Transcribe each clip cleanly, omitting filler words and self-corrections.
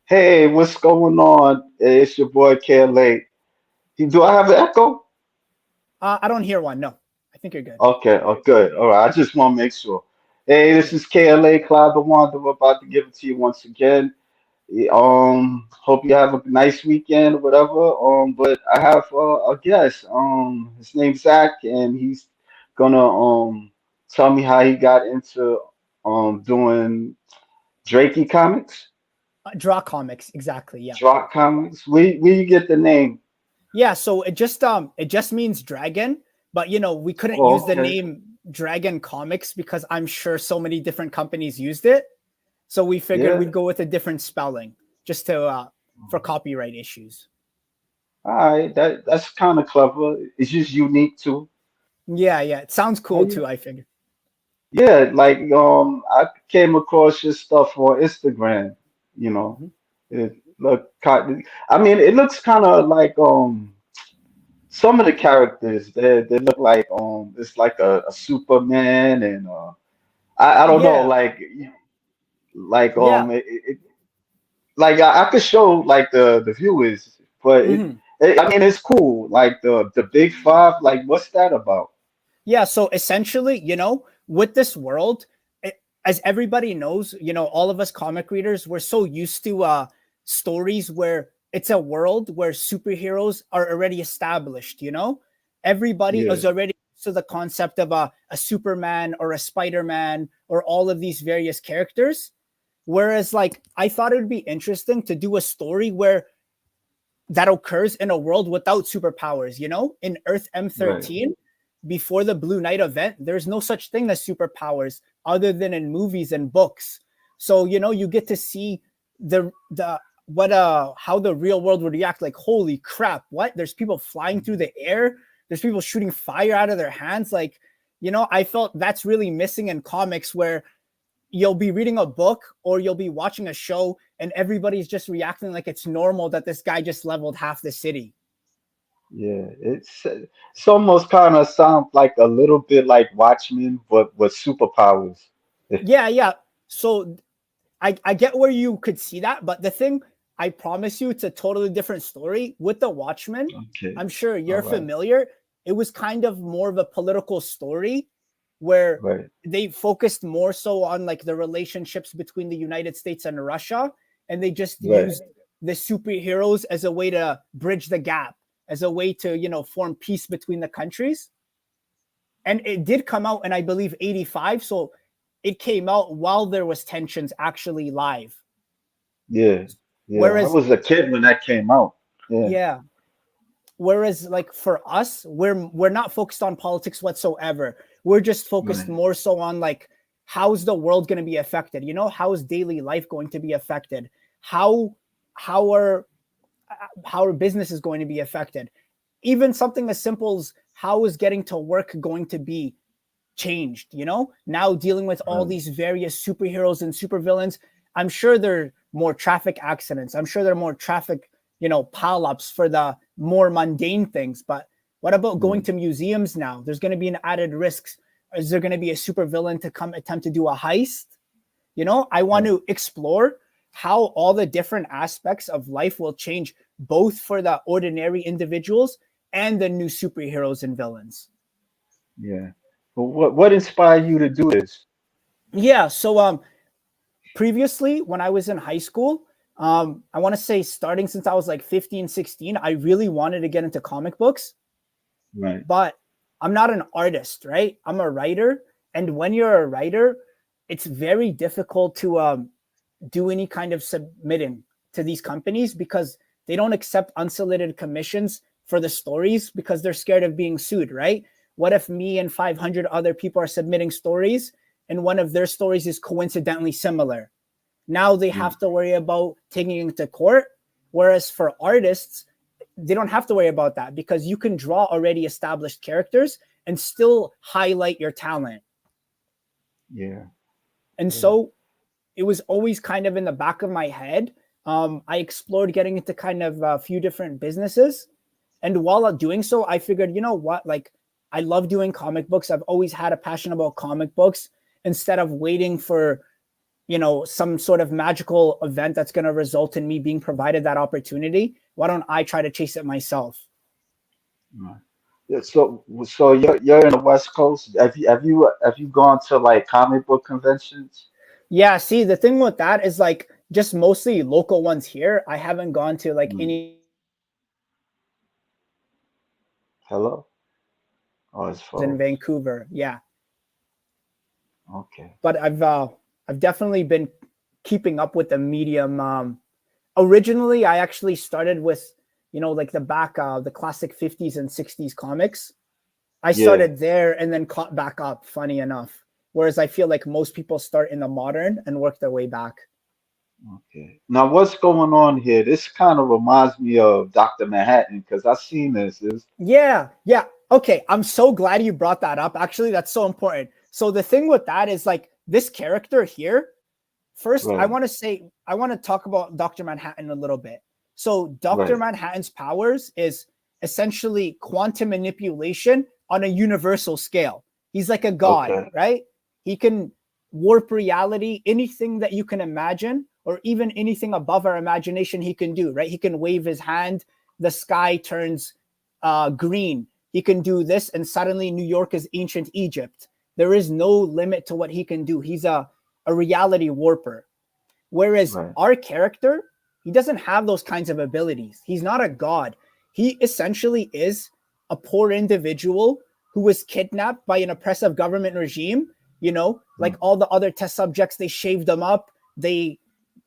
Hey, what's going on? Hey, it's your boy KLA. Do I have an echo? I don't hear one. No, I think you're good. Okay, oh good. All right, I just want to make sure. Hey, this Yeah. is KLA Cloud the Wanda. We're about to give it to you once again. Hope you have a nice weekend or whatever. But I have a guest. His name's Zach, and he's gonna tell me how he got into doing Drakey comics, Draw comics, exactly. Yeah. Drache Comics. Where you get the name? Yeah. So it just means dragon, but we couldn't Oh, use the okay. name Dragon Comics because I'm sure so many different companies used it. So we figured Yeah. we'd go with a different spelling just to for copyright issues. All right. That's kind of clever. It's just unique too. Yeah, yeah. It sounds How cool you? too, I figured. Yeah, like I came across your stuff on Instagram. You know, Mhm. it look kind. I mean, it looks kind of like some of the characters they look like it's like a Superman and I don't know Yeah. like Yeah. like I could show like the viewers, but Mhm. I mean it's cool. Like the big five, like what's that about? Yeah, so essentially, with this world, as everybody knows, all of us comic readers, we're so used to stories where it's a world where superheroes are already established, Everybody Yeah, is already used to the concept of a Superman or a Spider-Man or all of these various characters. Whereas, like, I thought it would be interesting to do a story where that occurs in a world without superpowers, In Earth right. M13, before the Blue Knight event, there's no such thing as superpowers other than in movies and books. So, you get to see the what how the real world would react, like, holy crap, what? There's people flying through the air, there's people shooting fire out of their hands. Like, I felt that's really missing in comics where you'll be reading a book or you'll be watching a show and everybody's just reacting like it's normal that this guy just leveled half the city. Yeah, it's almost kind of sounds like a little bit like Watchmen, but with superpowers. Yeah, yeah. So I get where you could see that, but the thing, I promise you, it's a totally different story. With the Watchmen, Okay, I'm sure all you're right, familiar. It was kind of more of a political story where right, they focused more so on like the relationships between the United States and Russia, and they just right. used the superheroes as a way to bridge the gap, as a way to, form peace between the countries. And it did come out in, I believe, 85. So it came out while there was tensions actually live. Yeah, yeah. I Whereas, was a kid when that came out. Yeah, yeah, whereas like for us, we're not focused on politics whatsoever. We're just focused right. more so on like how's the world going to be affected? How is daily life going to be affected? How how are how our business is going to be affected? Even something as simple as how is getting to work going to be changed, now dealing with all Right. these various superheroes and supervillains. I'm sure there are more traffic accidents, I'm sure there are more traffic, pile-ups for the more mundane things, but what about going Yeah, to museums now? There's going to be an added risk. Is there going to be a supervillain to come attempt to do a heist? I want right. to explore how all the different aspects of life will change, both for the ordinary individuals and the new superheroes and villains. Yeah. But what inspired you to do this? Yeah, so previously when I was in high school, I want to say starting since I was like 15, 16, I really wanted to get into comic books, Right. but I'm not an artist, right? I'm a writer. And when you're a writer, it's very difficult to do any kind of submitting to these companies because they don't accept unsolicited commissions for the stories because they're scared of being sued, right? What if me and 500 other people are submitting stories and one of their stories is coincidentally similar? Now they Yeah. have to worry about taking it to court. Whereas for artists, they don't have to worry about that because you can draw already established characters and still highlight your talent. Yeah. And Yeah. so it was always kind of in the back of my head. I explored getting into kind of a few different businesses. And while doing so, I figured, you know what? Like, I love doing comic books. I've always had a passion about comic books. Instead of waiting for some sort of magical event that's going to result in me being provided that opportunity, why don't I try to chase it myself? Right. Yeah, so you're in the West Coast. Have you gone to like comic book conventions? Yeah, see, the thing with that is like just mostly local ones here. I haven't gone to like Mm. any Hello? Oh, it's in froze. Vancouver. Yeah, Okay. but I've definitely been keeping up with the medium. Originally, I actually started with like the classic 50s and 60s comics. I Yeah. started there and then caught back up. Funny enough, whereas I feel like most people start in the modern and work their way back. Okay. Now, what's going on here? This kind of reminds me of Dr. Manhattan because I've seen this. Is Yeah, yeah. Okay, I'm so glad you brought that up. Actually, that's so important. So the thing with that is like this character here. First, right, I want to talk about Dr. Manhattan a little bit. So Dr. right. Manhattan's powers is essentially quantum manipulation on a universal scale. He's like a god, Okay, right? He can warp reality, anything that you can imagine, or even anything above our imagination, he can do, right? He can wave his hand, the sky turns green. He can do this, and suddenly New York is ancient Egypt. There is no limit to what he can do. He's a reality warper. Whereas right, our character, he doesn't have those kinds of abilities. He's not a god. He essentially is a poor individual who was kidnapped by an oppressive government regime. Like mm, all the other test subjects, they shaved them up. They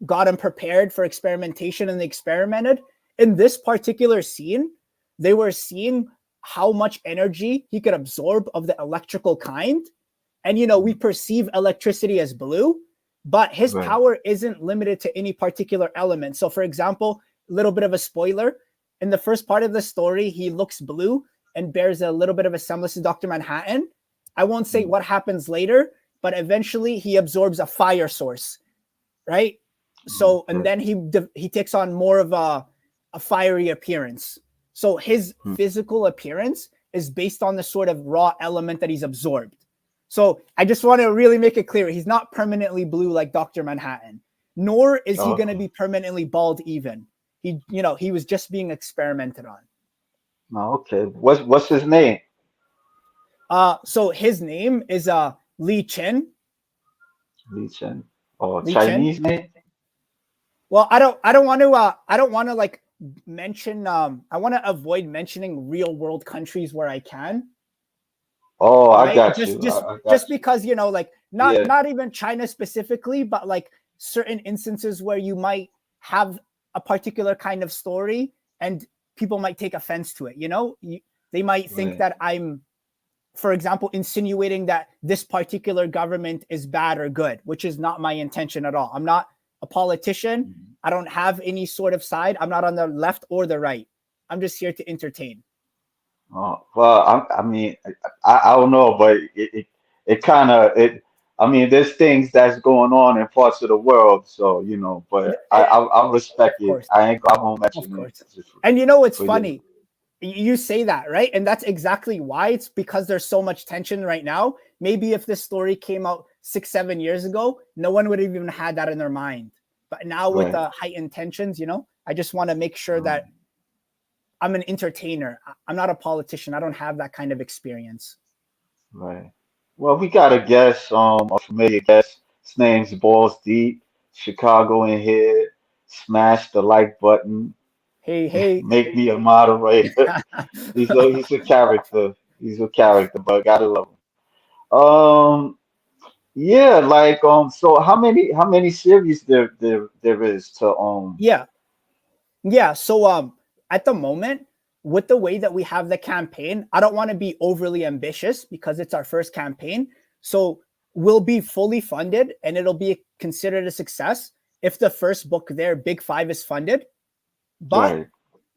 got him prepared for experimentation and they experimented. In this particular scene, they were seeing how much energy he could absorb of the electrical kind. And, we mm, perceive electricity as blue, but his right. power isn't limited to any particular element. So, for example, a little bit of a spoiler in the first part of the story, he looks blue and bears a little bit of a semblance to Dr. Manhattan. I won't say Mm, what happens later, but eventually he absorbs a fire source, right? So, and okay, then he takes on more of a fiery appearance. So his mm, physical appearance is based on the sort of raw element that he's absorbed. So I just want to really make it clear he's not permanently blue like Dr. Manhattan, nor is he going to okay. be permanently bald even. He was just being experimented on. No, okay. What's his name? So his name is Li Chen. Lee Chen. Oh, Li Chen. Chinese name? Well, I don't want to like mention I want to avoid mentioning real world countries where I can, Oh, I right? got Just you. just I got just you. because like not Yeah, not even China specifically, but like certain instances where you might have a particular kind of story and people might take offense to it, they might think right. that I'm, for example, insinuating that this particular government is bad or good, which is not my intention at all. I'm not a politician. Mhm. I don't have any sort of side. I'm not on the left or the right. I'm just here to entertain. Oh, well, I mean, I don't know, but it kind of it. I mean, there's things that's going on in parts of the world, so But I Of respect it. course, I won't of mention it course. just And it's for you. funny. You say that, right? And that's exactly why. It's because there's so much tension right now. Maybe if this story came out 6, 7 years ago, no one would have even had that in their mind. But now with Right, the heightened tensions, I just want to make sure right, that I'm an entertainer. I'm not a politician. I don't have that kind of experience. right. Well, we got a guest, a familiar guest. His name's Balls Deep, Chicago in here. Smash the like button. Hey, hey. Make me a moderator. He's a character. He's a character, but gotta love him. Yeah, like so how many series there is to Yeah. Yeah. So at the moment, with the way that we have the campaign, I don't want to be overly ambitious because it's our first campaign. So we'll be fully funded and it'll be considered a success if the first book there, Big Five, is funded. But right,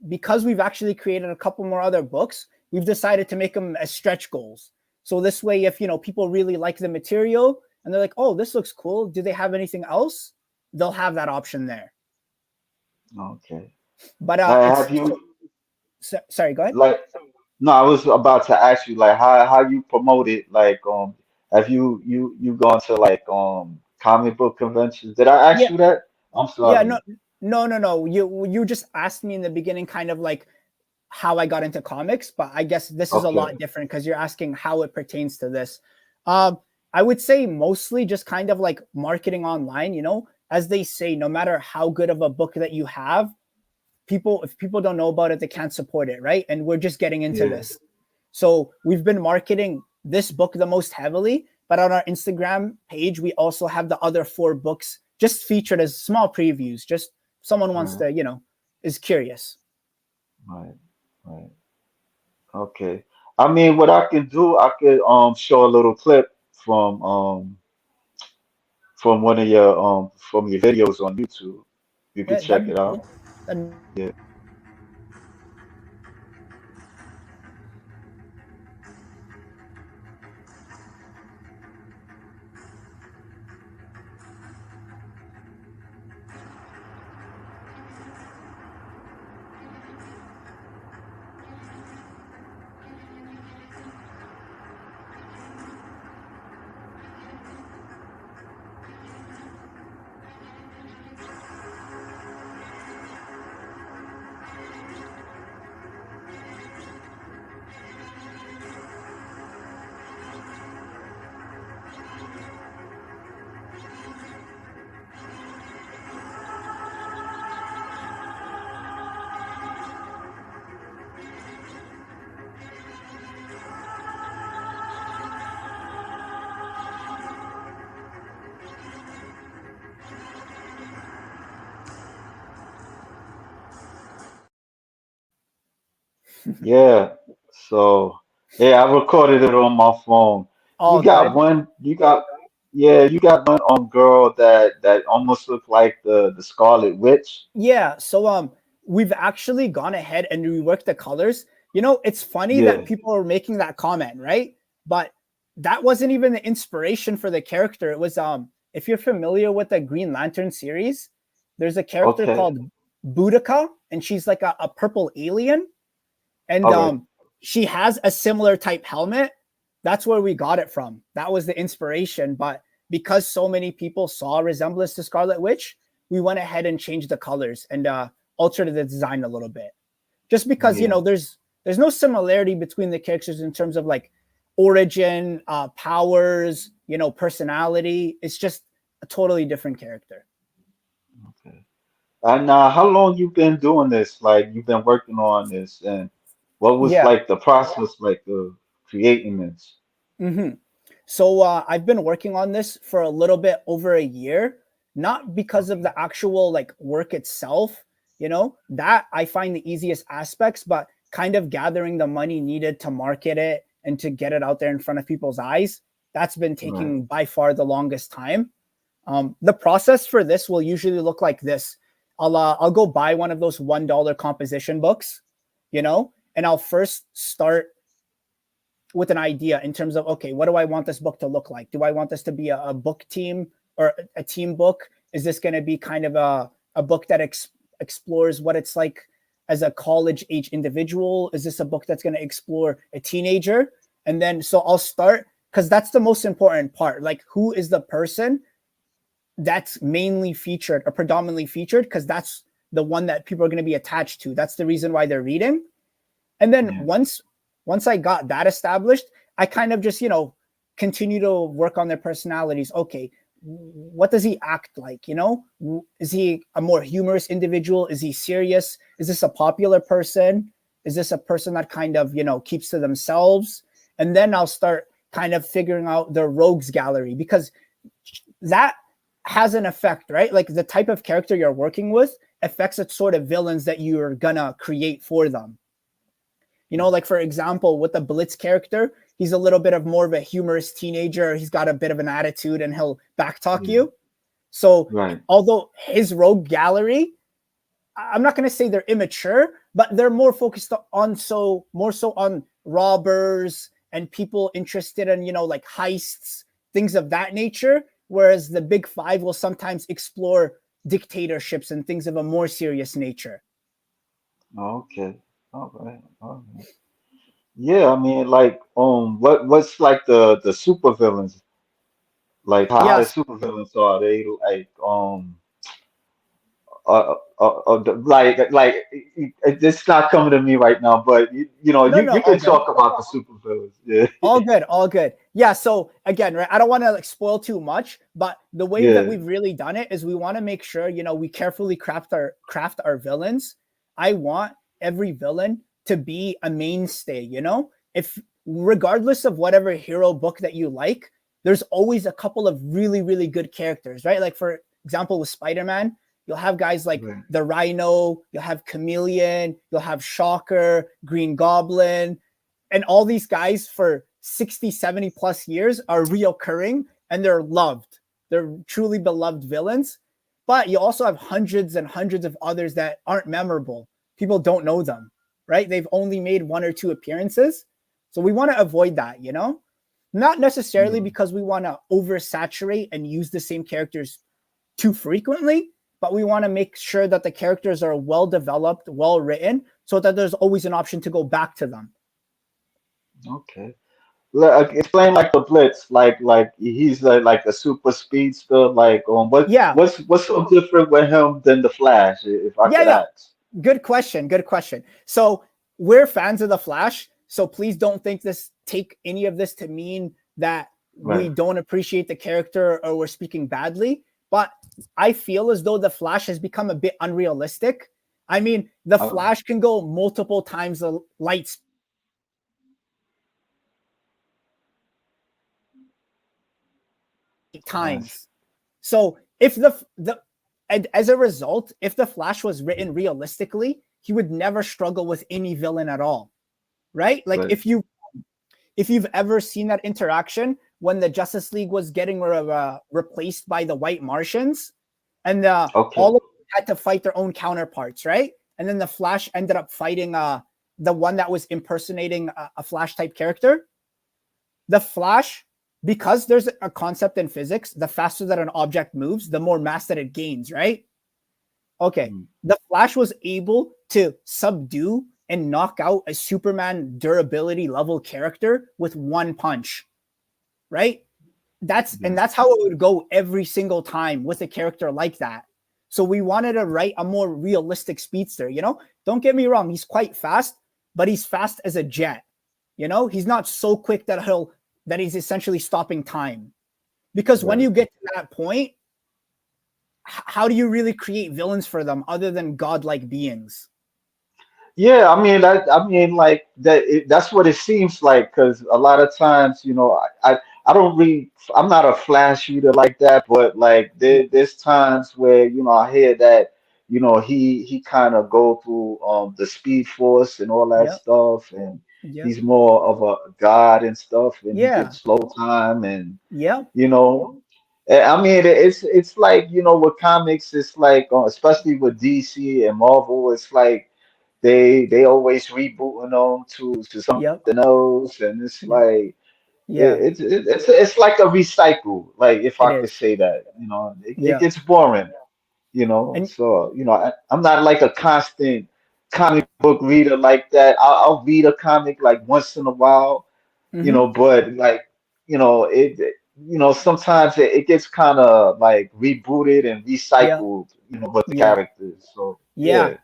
because we've actually created a couple more other books, we've decided to make them as stretch goals. So this way, if people really like the material and they're like, "Oh, this looks cool. Do they have anything else?" They'll have that option there. okay. But Have it's you sorry. Go ahead. like no, I was about to ask you like how you promote it, like have you gone to like comic book conventions. Did I ask Yeah, you that? I'm yeah, sorry. no. You just asked me in the beginning, kind of like how I got into comics, but I guess this is a Okay. lot different because you're asking how it pertains to this. Um, I would say mostly just kind of like marketing online. As they say, no matter how good of a book that you have, people if people don't know about it, they can't support it, right? And we're just getting into Yeah. this. So we've been marketing this book the most heavily, but on our Instagram page, we also have the other four books just featured as small previews. Just someone wants Right. to, is curious. Right. Right. Okay. I mean, what I can do, I could show a little clip from one of your from your videos on YouTube. You could Yeah, check it yeah, out. that'd be cool. Yeah. Yeah. So yeah, I recorded it on my phone. You All got good. one. You got yeah. You got one girl that almost looked like the Scarlet Witch. Yeah. So we've actually gone ahead and reworked the colors. It's funny that Yeah. people are making that comment, right? But that wasn't even the inspiration for the character. It was if you're familiar with the Green Lantern series, there's a character Okay. called Boudica, and she's like a purple alien. And All right. she has a similar type helmet. That's where we got it from. That was the inspiration. But because so many people saw a resemblance to Scarlet Witch, we went ahead and changed the colors and altered the design a little bit. Just because Yeah. there's no similarity between the characters in terms of like origin, powers, personality. It's just a totally different character. Okay. And how long you been doing this? Like you've been working on this, and what was Yeah. like the process like of creating this? hmm So I've been working on this for a little bit over a year, not because of Okay. the actual like work itself, that I find the easiest aspects, but kind of gathering the money needed to market it and to get it out there in front of people's eyes. That's been Right. taking by far the longest time. The process for this will usually look like this. I'll go buy one of those $1 composition books, and I'll first start with an idea in terms of, okay, what do I want this book to look like? Do I want this to be a book team or a team book? Is this going to be kind of a book that explores what it's like as a college age individual? Is this a book that's going to explore a teenager? And then so I'll start, because that's the most important part, like who is the person that's mainly featured or predominantly featured, because that's the one that people are going to be attached to. That's the reason why they're reading. And then Yeah. once I got that established, I kind of just, continue to work on their personalities. Okay, what does he act like? Is he a more humorous individual? Is he serious? Is this a popular person? Is this a person that kind of, keeps to themselves? And then I'll start kind of figuring out the rogues gallery, because that has an effect, right? Like the type of character you're working with affects the sort of villains that you're gonna create for them. Like for example, with the Blitz character, he's a little bit of more of a humorous teenager. He's got a bit of an attitude and he'll backtalk Yeah. you. So, Right. although his rogue gallery, I'm not going to say they're immature, but they're more focused on more so on robbers and people interested in, like heists, things of that nature. Whereas the big five will sometimes explore dictatorships and things of a more serious nature. Okay. All right. All right. Yeah, I mean, like, what's like the super villains? Like how the Yes. supervillains are. They like it's not coming to me right now, but No, no, you all can good. talk about the supervillains. Yeah, All good, all good. Yeah. So again, right, I don't want to like spoil too much, but the way that yeah, we've really done it is we want to make sure, we carefully craft our villains. I want every villain to be a mainstay. If regardless of whatever hero book that you like, there's always a couple of really, really good characters, right? Like for example, with Spider-Man, you'll have guys like right. the Rhino, you'll have Chameleon, you'll have Shocker, Green Goblin, and all these guys for 60, 70 plus years are reoccurring and they're loved. They're truly beloved villains. But you also have hundreds and hundreds of others that aren't memorable. People don't know them, right? They've only made one or two appearances. So we want to avoid that. Not necessarily Yeah. because we want to oversaturate and use the same characters too frequently, but we want to make sure that the characters are well developed, well written, so that there's always an option to go back to them. Okay. Explain like the Blitz, like he's like a super speedster. Like Yeah. what's so different with him than the Flash, if I Yeah, could yeah. ask? Good question. Good question. So we're fans of the Flash. So please don't take any of this to mean that we Right. don't appreciate the character or we're speaking badly. But I feel as though the Flash has become a bit unrealistic. I mean, the Oh, Flash can go multiple times the light speed nice. times. So if the and as a result, if the Flash was written realistically, he would never struggle with any villain at all, right? Like Right. if you've ever seen that interaction when the Justice League was getting replaced by the White Martians, and Okay. all of them had to fight their own counterparts, right? And then the Flash ended up fighting the one that was impersonating a Flash type character. The Flash, because there's a concept in physics, the faster that an object moves, the more mass that it gains, right? Okay. Mm, The Flash was able to subdue and knock out a Superman durability level character with one punch, right? That's yeah. and that's how it would go every single time with a character like that. So we wanted to write a more realistic speedster. Don't get me wrong, he's quite fast, but he's fast as a jet. He's not so quick that he's essentially stopping time. Because when Right. you get to that point, how do you really create villains for them other than godlike beings? Yeah, I mean, like that. That's what it seems like. Because a lot of times, I don't read. I'm not a flash reader like that. But like, there's times where I hear that he kind of go through the Speed Force and all that Yep. stuff, and Yep. he's more of a god and stuff, and he Yeah. gets slow time, and Yep. you know. I mean, it's like with comics, it's like especially with DC and Marvel, it's like they always rebooting them to Yep. something else, and it's Yep. like Yeah. it's like a recycle, like if It I could is. say that, it Yeah. gets boring, And so I'm not like a constant comic book reader like that. I'll read a comic like once in a while, mhm. but like sometimes it gets kind of like rebooted and Yeah. recycled, with the Yeah. characters. So Yeah. yeah,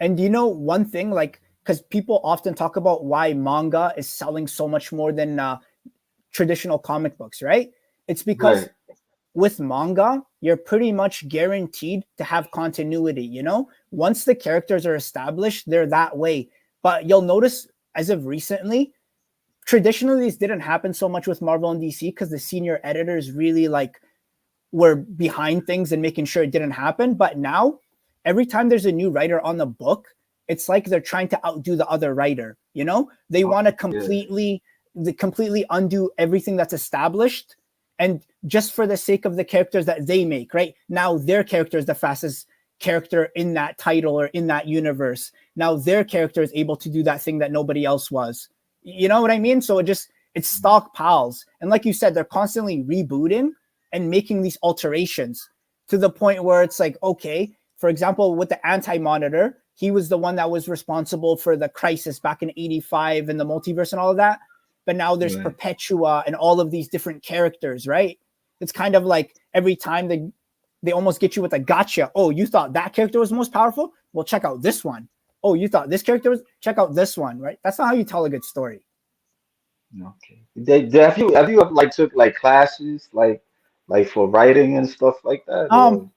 And one thing, like, because people often talk about why manga is selling so much more than traditional comic books, right? It's because right, with manga, you're pretty much guaranteed to have continuity. Once the characters are established, they're that way. But you'll notice as of recently, traditionally, this didn't happen so much with Marvel and DC because the senior editors really like were behind things and making sure it didn't happen. But now, every time there's a new writer on the book, it's like they're trying to outdo the other writer. They want to yeah, completely undo everything that's established, and just for the sake of the characters that they make. Right now, their character is the fastest character in that title or in that universe. Now their character is able to do that thing that nobody else was. You know what I mean? So it's stockpiles, and like you said, they're constantly rebooting and making these alterations to the point where it's like, okay, for example, with the Anti-Monitor, he was the one that was responsible for the crisis back in 85 and the multiverse and all of that. But now there's right. Perpetua and all of these different characters, right? it's kind of like every time they almost get you with a gotcha. Oh, you thought that character was most powerful? Well, check out this one. Oh, you thought this character was, check out this one, right? That's not how you tell a good story. Okay. Have you like took like classes like for writing and stuff like that Um, or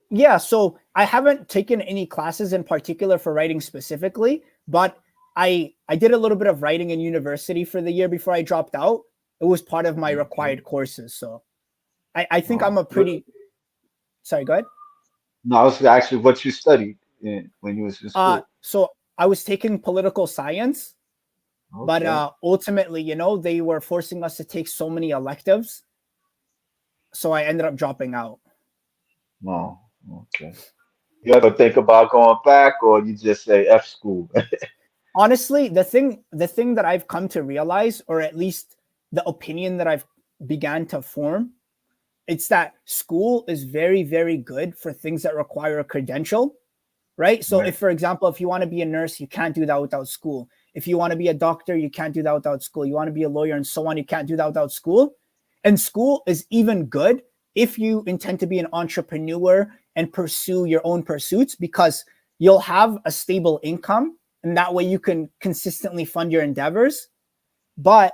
yeah, so I haven't taken any classes in particular for writing specifically, but I did a little bit of writing in university for the year before I dropped out. It was part of my okay. required courses. So I think I'm Oh, a pretty sorry, go ahead. no, I was actually what you studied when you was in school. So I was taking political science, but Okay. ultimately, they were forcing us to take so many electives, so I ended up dropping out. No. Okay. You ever think about going back or you just say F school? Honestly, the thing that I've come to realize, or at least the opinion that I've began to form, it's that school is very, very good for things that require a credential, right? So Right. if, for example, if you want to be a nurse, you can't do that without school. If you want to be a doctor, you can't do that without school. You want to be a lawyer and so on, you can't do that without school. And school is even good if you intend to be an entrepreneur and pursue your own pursuits, because you'll have a stable income and that way you can consistently fund your endeavors. But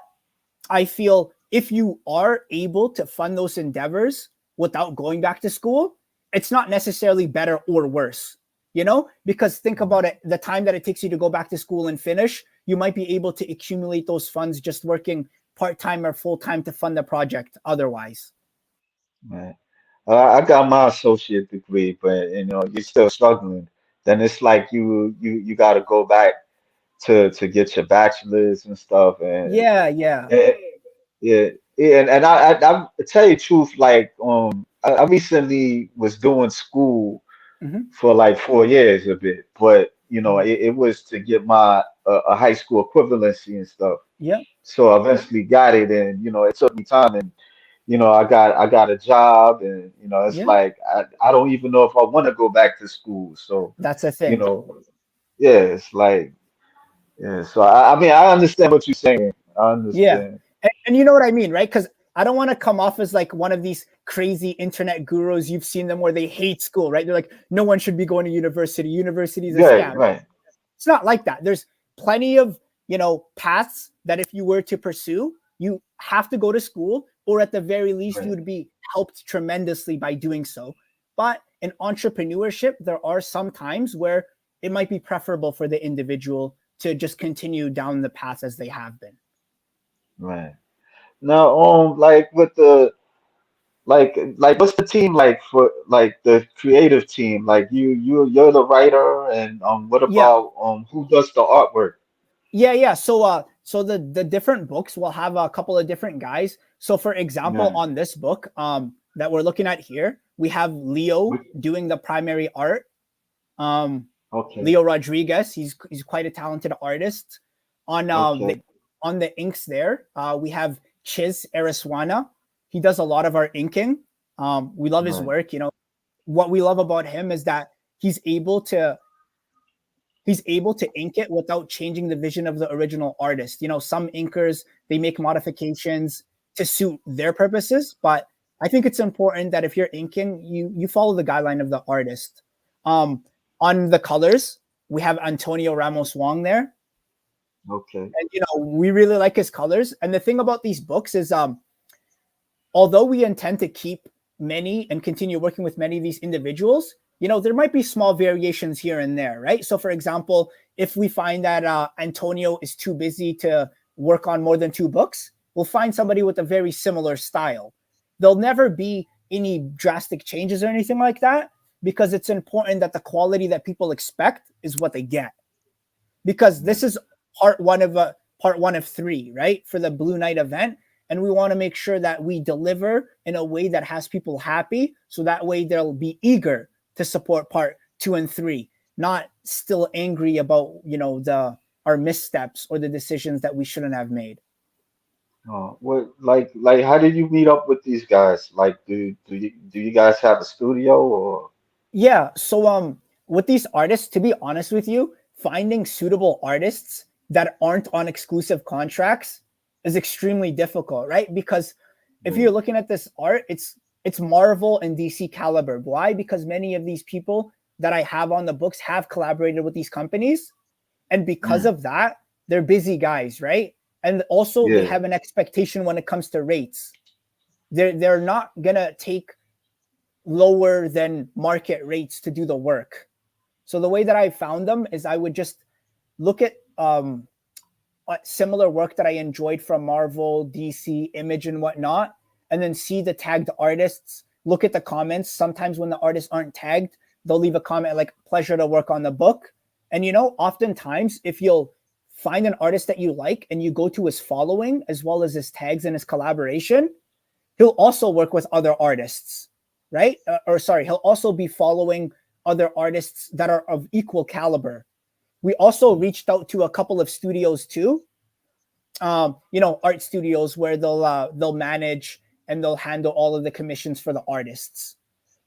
I feel if you are able to fund those endeavors without going back to school, it's not necessarily better or worse, because think about it, the time that it takes you to go back to school and finish, you might be able to accumulate those funds just working part-time or full-time to fund the project otherwise. Right. I got my associate degree, but you're still struggling. Then it's like you got to go back to get your bachelor's and stuff, and Yeah, yeah. yeah, yeah, yeah. And I tell you the truth, like I recently was doing school Hmm. for like 4 years a bit, but Hmm. it was to get my a high school equivalency and stuff. Yeah, So I eventually got it, and it took me time, and I got a job, and it's yeah. like I don't even know if I want to go back to school. So That's a you thing. know, yeah, it's like yeah. So I mean I understand what you're saying. I Yeah. understand. And you know what I mean, right? Because I don't want to come off as like one of these crazy internet gurus. You've seen them where they hate school, right? They're like, no one should be going to university. University is a Right, scam. right, It's not like that. There's plenty of, paths that if you were to pursue, you have to go to school, or at the very least, you right, would be helped tremendously by doing so. But in entrepreneurship, there are some times where it might be preferable for the individual to just continue down the path as they have been. right. Now, like with the like what's the team like for like the creative team? Like you're the writer, and what Yeah, about who does the artwork? yeah. So the different books will have a couple of different guys. So for example, Yeah. on this book, that we're looking at here, we have Leo doing the primary art. Um, Okay. Leo Rodriguez, he's quite a talented artist. On Okay. the inks there, we have Chiz Ariswana. He does a lot of our inking. We love his Right. work. What we love about him is that he's able to he's able to ink it without changing the vision of the original artist. Some inkers, they make modifications to suit their purposes, but I think it's important that if you're inking, you follow the guideline of the artist. Um, on the colors, we have Antonio Ramos Wong there, Okay. and we really like his colors. And the thing about these books is, although we intend to keep many and continue working with many of these individuals, there might be small variations here and there, right? So, for example, if we find that Antonio is too busy to work on more than two books, we'll find somebody with a very similar style. There'll never be any drastic changes or anything like that, because it's important that the quality that people expect is what they get. Because this Right. is part one of three, right, for the Blue Night event, and we want to make sure that we deliver in a way that has people happy, so that way they'll be eager to support part two and three, not still angry about the our missteps or the decisions that we shouldn't have made. What like how did you meet up with these guys? Like do you guys have a studio or Yeah. So with these artists, to be honest with you, finding suitable artists that aren't on exclusive contracts is extremely difficult, right? Because if right, you're looking at this art, it's it's Marvel and DC caliber. Why? Because many of these people that I have on the books have collaborated with these companies. And because Mm, of that, they're busy guys, right? And also they yeah. have an expectation when it comes to rates. They're not gonna take lower than market rates to do the work. So the way that I found them is I would just look at similar work that I enjoyed from Marvel, DC, Image, and whatnot, and then see the tagged artists. Look at the comments. Sometimes when the artists aren't tagged, they'll leave a comment like "pleasure to work on the book." And oftentimes if you'll find an artist that you like and you go to his following as well as his tags and his collaboration, he'll also work with other artists, right? Or sorry, he'll also be following other artists that are of equal caliber. We also reached out to a couple of studios too, art studios where they'll manage and they'll handle all of the commissions for the artists.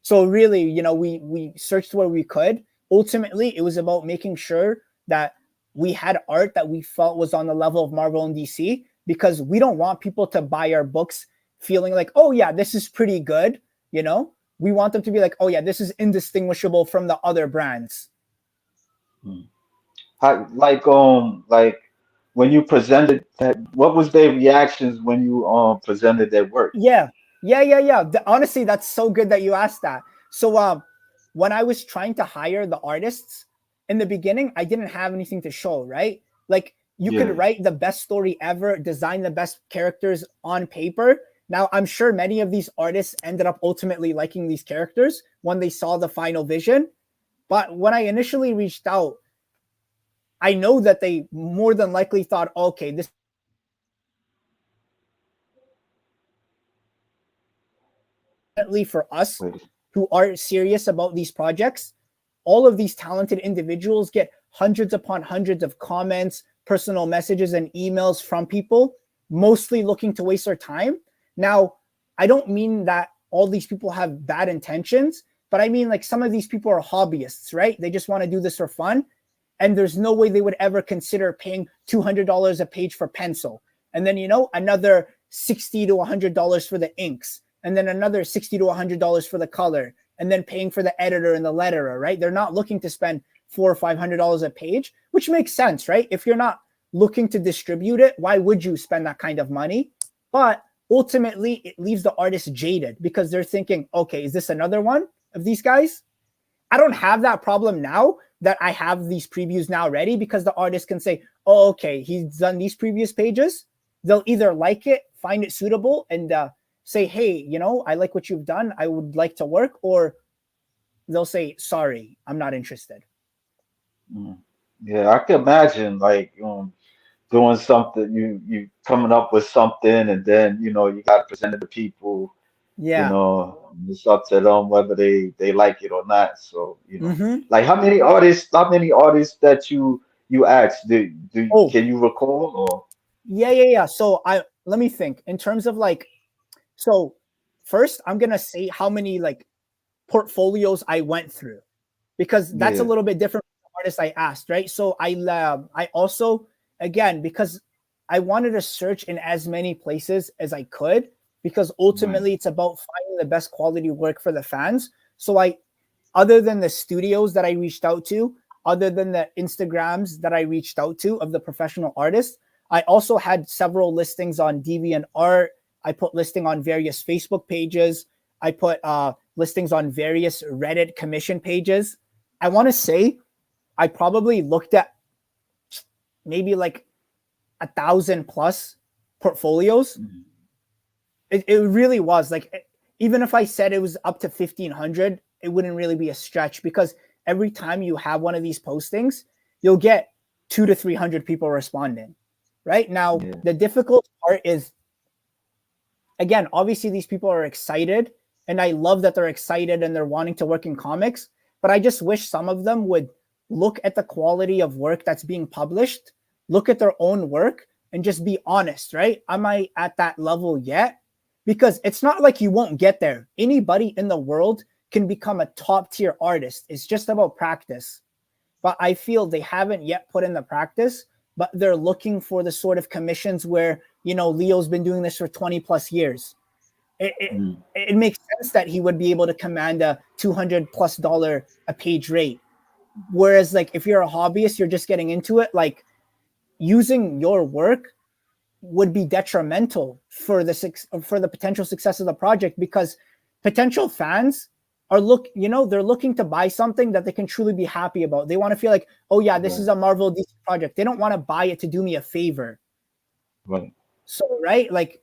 So really, we searched where we could. Ultimately, it was about making sure that we had art that we felt was on the level of Marvel and DC, because we don't want people to buy our books feeling like, oh yeah, this is pretty good. We want them to be like, oh yeah, this is indistinguishable from the other brands. Mm. How, like when you presented that, what was their reactions when you presented their work? Yeah, yeah. Honestly, that's so good that you asked that. So, when I was trying to hire the artists in the beginning, I didn't have anything to show, right? Like, you could Yeah. write the best story ever, design the best characters on paper. Now, I'm sure many of these artists ended up ultimately liking these characters when they saw the final vision. But when I initially reached out, I know that they more than likely thought, okay, this for us Wait. who are serious about these projects, all of these talented individuals get hundreds upon hundreds of comments, personal messages, and emails from people, mostly looking to waste their time. Now, I don't mean that all these people have bad intentions, but I mean like some of these people are hobbyists, right? They just want to do this for fun. And there's no way they would ever consider paying $200 a page for pencil. And then, another $60 to $100 for the inks, and then another $60 to $100 for the color, and then paying for the editor and the letterer, right? They're not looking to spend $400 or $500 a page, which makes sense, right? If you're not looking to distribute it, why would you spend that kind of money? But ultimately, it leaves the artist jaded because they're thinking, okay, is this another one of these guys? I don't have that problem now that I have these previews now ready, because the artist can say, oh, okay, he's done these previous pages. They'll either like it, find it suitable, and say, hey, I like what you've done. I would like to work. Or they'll say, sorry, I'm not interested. Mm. Yeah, I can imagine doing something, you coming up with something, and then you got to present it to people. Yeah. It's up to them whether they like it or not. So Mm-hmm. like how many artists that you asked, Oh, can you recall? Or yeah. So let me think in terms of like, so first I'm going to say how many like portfolios I went through, because that's a yeah. little bit different from the artists I asked, right? So I also, again, because I wanted to search in as many places as I could, because Right. ultimately it's about finding the best quality work for the fans. So other than the studios that I reached out to, other than the Instagrams that I reached out to of the professional artists, I also had several listings on DeviantArt. I put listing on various Facebook pages. I put listings on various Reddit commission pages. I want to say I probably looked at maybe like 1,000 plus portfolios. Mhm. It really was like, even if I said it was up to 1,500, it wouldn't really be a stretch, because every time you have one of these postings, you'll get 200 to 300 people responding. Right now, Yeah. the difficult part is, again, obviously these people are excited, and I love that they're excited and they're wanting to work in comics, but I just wish some of them would look at the quality of work that's being published, look at their own work, and just be honest, right? Am I at that level yet? Because it's not like you won't get there. Anybody in the world can become a top tier artist. It's just about practice. But I feel they haven't yet put in the practice, but they're looking for the sort of commissions where, Leo's been doing this for 20 plus years. It, it, Mm. it makes sense that he would be able to command a $200+ a page rate. Whereas, like, if you're a hobbyist, you're just getting into it, like, using your work would be detrimental for the potential success of the project, because potential fans are they're looking to buy something that they can truly be happy about. They want to feel like, oh yeah, this Right. is a Marvel DC project. They don't want to buy it to do me a favor. Right. So, right, like,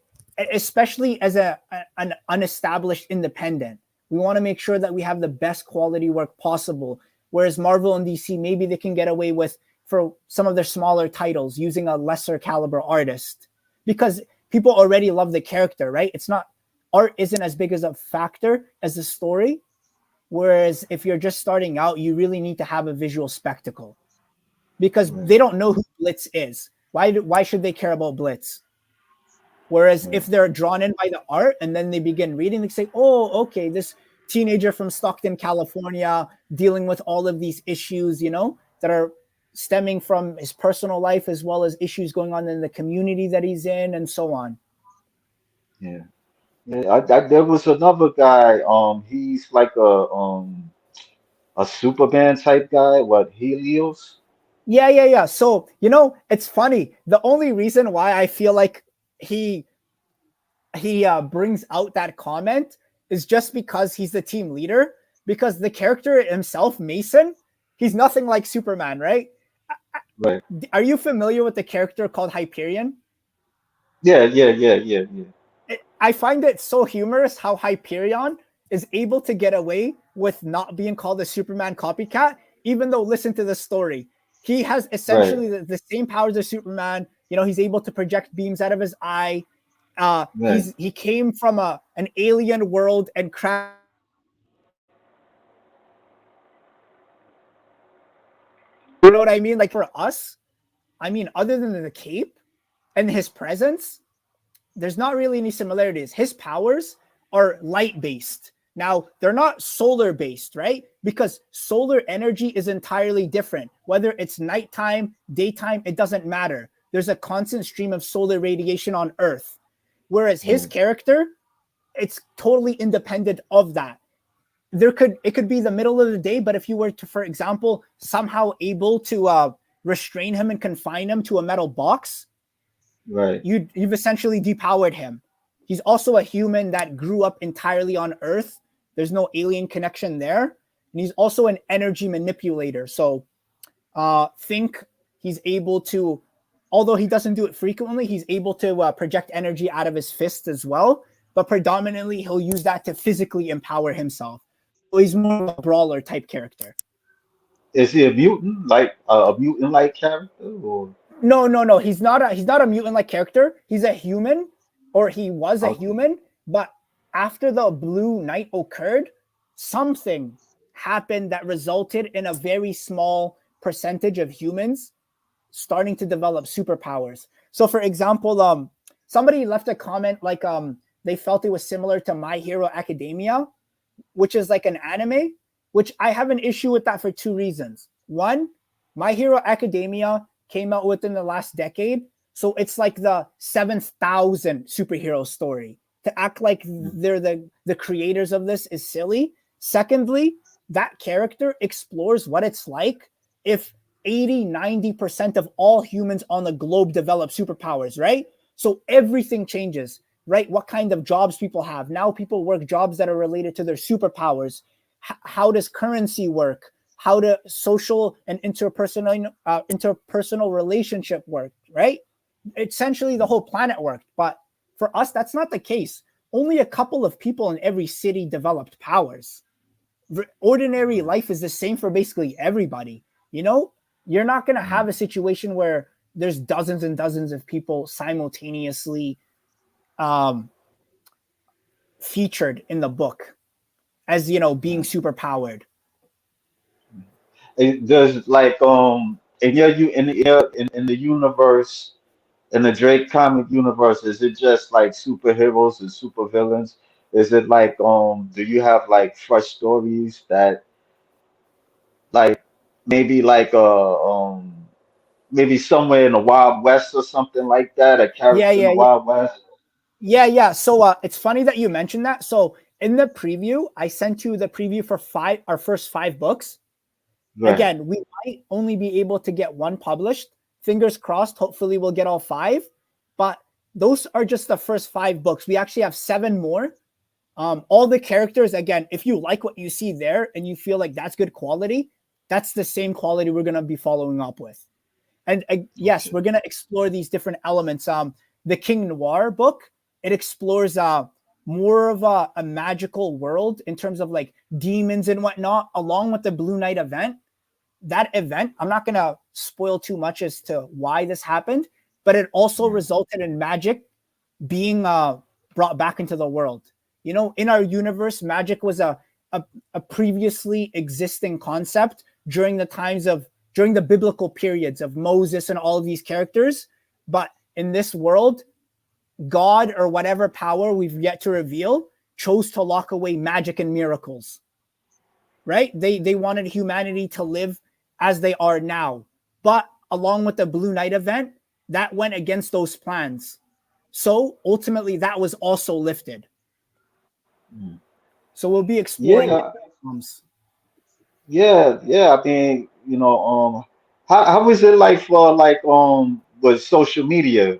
especially as an unestablished independent, we want to make sure that we have the best quality work possible. Whereas Marvel and DC, maybe they can get away with, for some of their smaller titles, using a lesser caliber artist, because people already love the character, right? It's not Art isn't as big as a factor as the story. Whereas if you're just starting out, you really need to have a visual spectacle, because Right. they don't know who Blitz is. Why should they care about Blitz? Whereas Right. if they're drawn in by the art and then they begin reading, they say, oh, okay, this teenager from Stockton, California, dealing with all of these issues, that are stemming from his personal life, as well as issues going on in the community that he's in, and so on. Yeah. Yeah. There was another guy. He's like a Superman type guy. What, Helios? Yeah, yeah, yeah. So, it's funny. The only reason why I feel like he he brings out that comment is just because he's the team leader. Because the character himself, Mason, he's nothing like Superman, right? Right. Are you familiar with the character called Hyperion? Yeah. Yeah. Yeah. Yeah. Yeah. I find it so humorous how Hyperion is able to get away with not being called a Superman copycat, even though, listen to the story. He has Right. essentially the same powers as Superman. He's able to project beams out of his eye. Right. He came from an alien world and crafted his own superpower. You know what I mean? Like, for us, I mean, other than the cape and his presence, there's not really any similarities. His powers are light based. Now, they're not solar based, right? Because solar energy is entirely different. Whether it's nighttime, daytime, it doesn't matter. There's a constant stream of solar radiation on Earth. Whereas his Right. character, it's totally independent of that. It could be the middle of the day, but if you were to, for example, somehow able to restrain him and confine him to a metal box, Right. you've essentially depowered him. He's also a human that grew up entirely on Earth. There's no alien connection there. And he's also an energy manipulator. So think he's able to, although he doesn't do it frequently, he's able to project energy out of his fists as well. But predominantly, he'll use that to physically empower himself. So he's more of a brawler type character. Is he a mutant, like a mutant like character, or No, no, no. He's not a mutant like character. He's a human, or he was a okay? human. But after the Blue Night occurred, something happened that resulted in a very small percentage of humans starting to develop superpowers. So, for example, somebody left a comment like they felt it was similar to My Hero Academia, which is like an anime, which I have an issue with that for two reasons. One, My Hero Academia came out within the last decade, so it's like the 7,000 superhero story. To act like they're the creators of this is silly. Secondly, that character explores what it's like if 80-90% of all humans on the globe develop superpowers, right? So everything changes, right? What kind of jobs people have. Now people work jobs that are related to their superpowers. How does currency work? How do social and interpersonal relationship work, right? Essentially, the whole planet worked. But for us, that's not the case. Only a couple of people in every city developed powers. Ordinary life is the same for basically everybody. You know, you're not going to have a situation where there's dozens and dozens of people simultaneously um, featured in the book as being super powered. It does, like in your you in the universe, in the Drake comic universe, is it just like superheroes and supervillains? Is it like do you have like fresh stories that, like, maybe like maybe somewhere in the Wild West or something like that, a Yeah, character in yeah, the yeah. Wild West? Yeah. So it's funny that you mentioned that. So in the preview, I sent you the preview for our first 5 books. Right. Again, we might only be able to get one published. Fingers crossed. Hopefully, we'll get all 5. But those are just the first 5 books. We actually have 7 more. All the characters, again, if you like what you see there and you feel like that's good quality, that's the same quality we're going to be following up with. And yes, Okay. we're going to explore these different elements. The King Noir book, it explores more of a magical world in terms of like demons and whatnot, along with the Blue Knight event. That event, I'm not going to spoil too much as to why this happened, but it also Yeah. resulted in magic being brought back into the world. You know, in our universe, magic was a previously existing concept during the biblical periods of Moses and all of these characters. But in this world, God or whatever power we've yet to reveal chose to lock away magic and miracles. Right? They wanted humanity to live as they are now. But along with the Blue Knight event, that went against those plans. So ultimately, that was also lifted. Mm. So we'll be exploring Yeah. different forms. Yeah. I mean, how is it like for like with social media?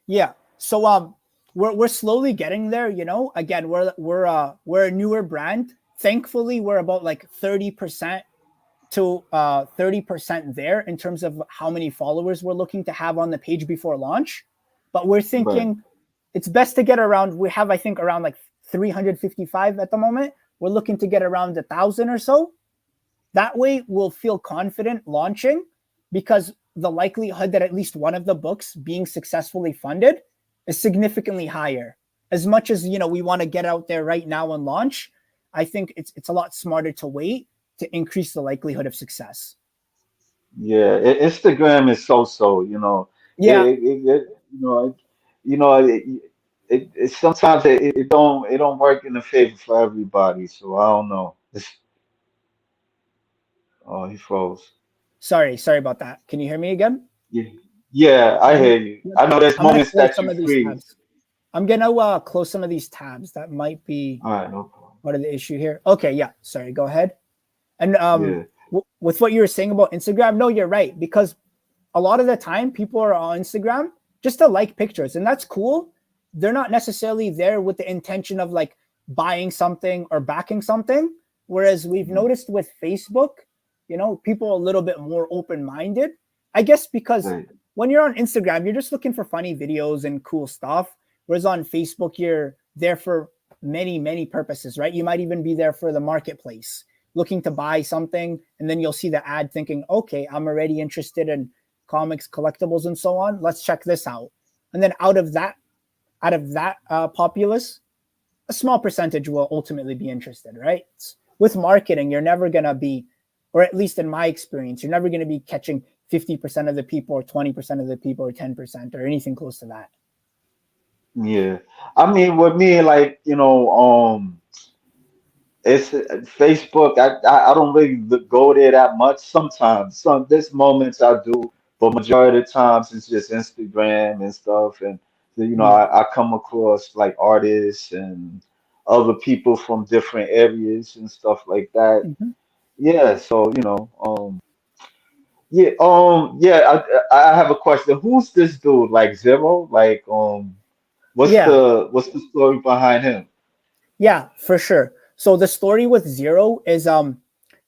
Yeah. So we're slowly getting there, you know. Again, we're a newer brand. Thankfully, we're about like 30% to 30% there in terms of how many followers we're looking to have on the page before launch. But we're Right. thinking it's best to get around, we have I think around like 355 at the moment. We're looking to get around 1,000 or so. That way we'll feel confident launching because the likelihood that at least one of the books being successfully funded is significantly higher. As much as, you know, we want to get out there right now and launch, I think it's a lot smarter to wait to increase the likelihood of success. Yeah. Instagram is so. Yeah, You know, you know, it sometimes it don't work in the favor for everybody. So I don't know. Oh, he froze. sorry about that. Can you hear me again? Yeah. Yeah, I I'm hear you. I know there's I'm gonna moments close that some you of these freeze. tabs. I'm gonna close some of these tabs. That might be All right, no problem. part of the issue here. Okay, yeah. Sorry. Go ahead. And Yeah. with what you were saying about Instagram, no, you're right because a lot of the time people are on Instagram just to like pictures, and that's cool. They're not necessarily there with the intention of like buying something or backing something. Whereas we've Mhm. noticed with Facebook, you know, people are a little bit more open minded. I guess because Right. when you're on Instagram, you're just looking for funny videos and cool stuff. Whereas on Facebook, you're there for many purposes, right? You might even be there for the marketplace, looking to buy something, and then you'll see the ad thinking, okay, I'm already interested in comics, collectibles, and so on. Let's check this out. And then out of that populace, a small percentage will ultimately be interested, right? With marketing, you're never gonna be, or at least in my experience, you're never gonna be catching 50% of the people, or 20% of the people, or 10%, or anything close to that. Yeah. I mean, with me, like, it's Facebook. I don't really go there that much. Sometimes, there's moments I do, but majority of the times it's just Instagram and stuff. And Yeah. I come across like artists and other people from different areas and stuff like that. Mhm. Yeah. So yeah. Yeah. I have a question. Who's this dude? Like Zero? Like what's Yeah. the story behind him? Yeah, for sure. So the story with Zero is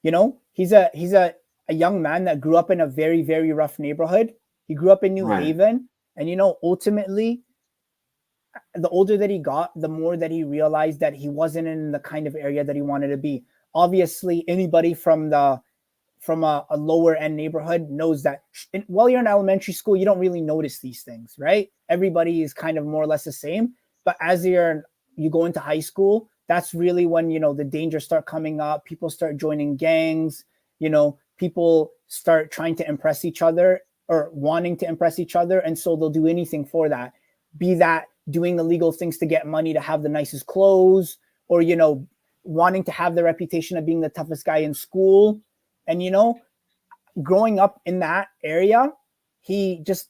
you know, he's a young man that grew up in a very rough neighborhood. He grew up in New Right. Haven, and you know, ultimately the older that he got, the more that he realized that he wasn't in the kind of area that he wanted to be. Obviously, anybody from a lower end neighborhood knows that while you're in elementary school, you don't really notice these things, right? Everybody is kind of more or less the same. But as you go into high school, that's really when you know the dangers start coming up. People start joining gangs. You know, people start trying to impress each other or wanting to impress each other, and so they'll do anything for that. Be that doing illegal things to get money to have the nicest clothes, or you know, wanting to have the reputation of being the toughest guy in school. And you know, growing up in that area, he just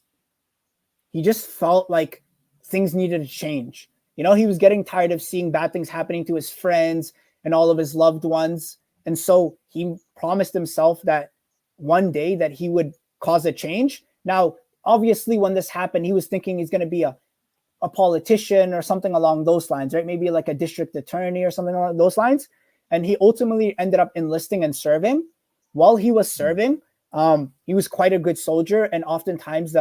he just felt like things needed to change. You know, he was getting tired of seeing bad things happening to his friends and all of his loved ones. And so he promised himself that one day that he would cause a change. Now, obviously, when this happened, he was thinking he's going to be a politician or something along those lines, right? Maybe like a district attorney or something along those lines. And he ultimately ended up enlisting and serving. While he was serving, he was quite a good soldier, and oftentimes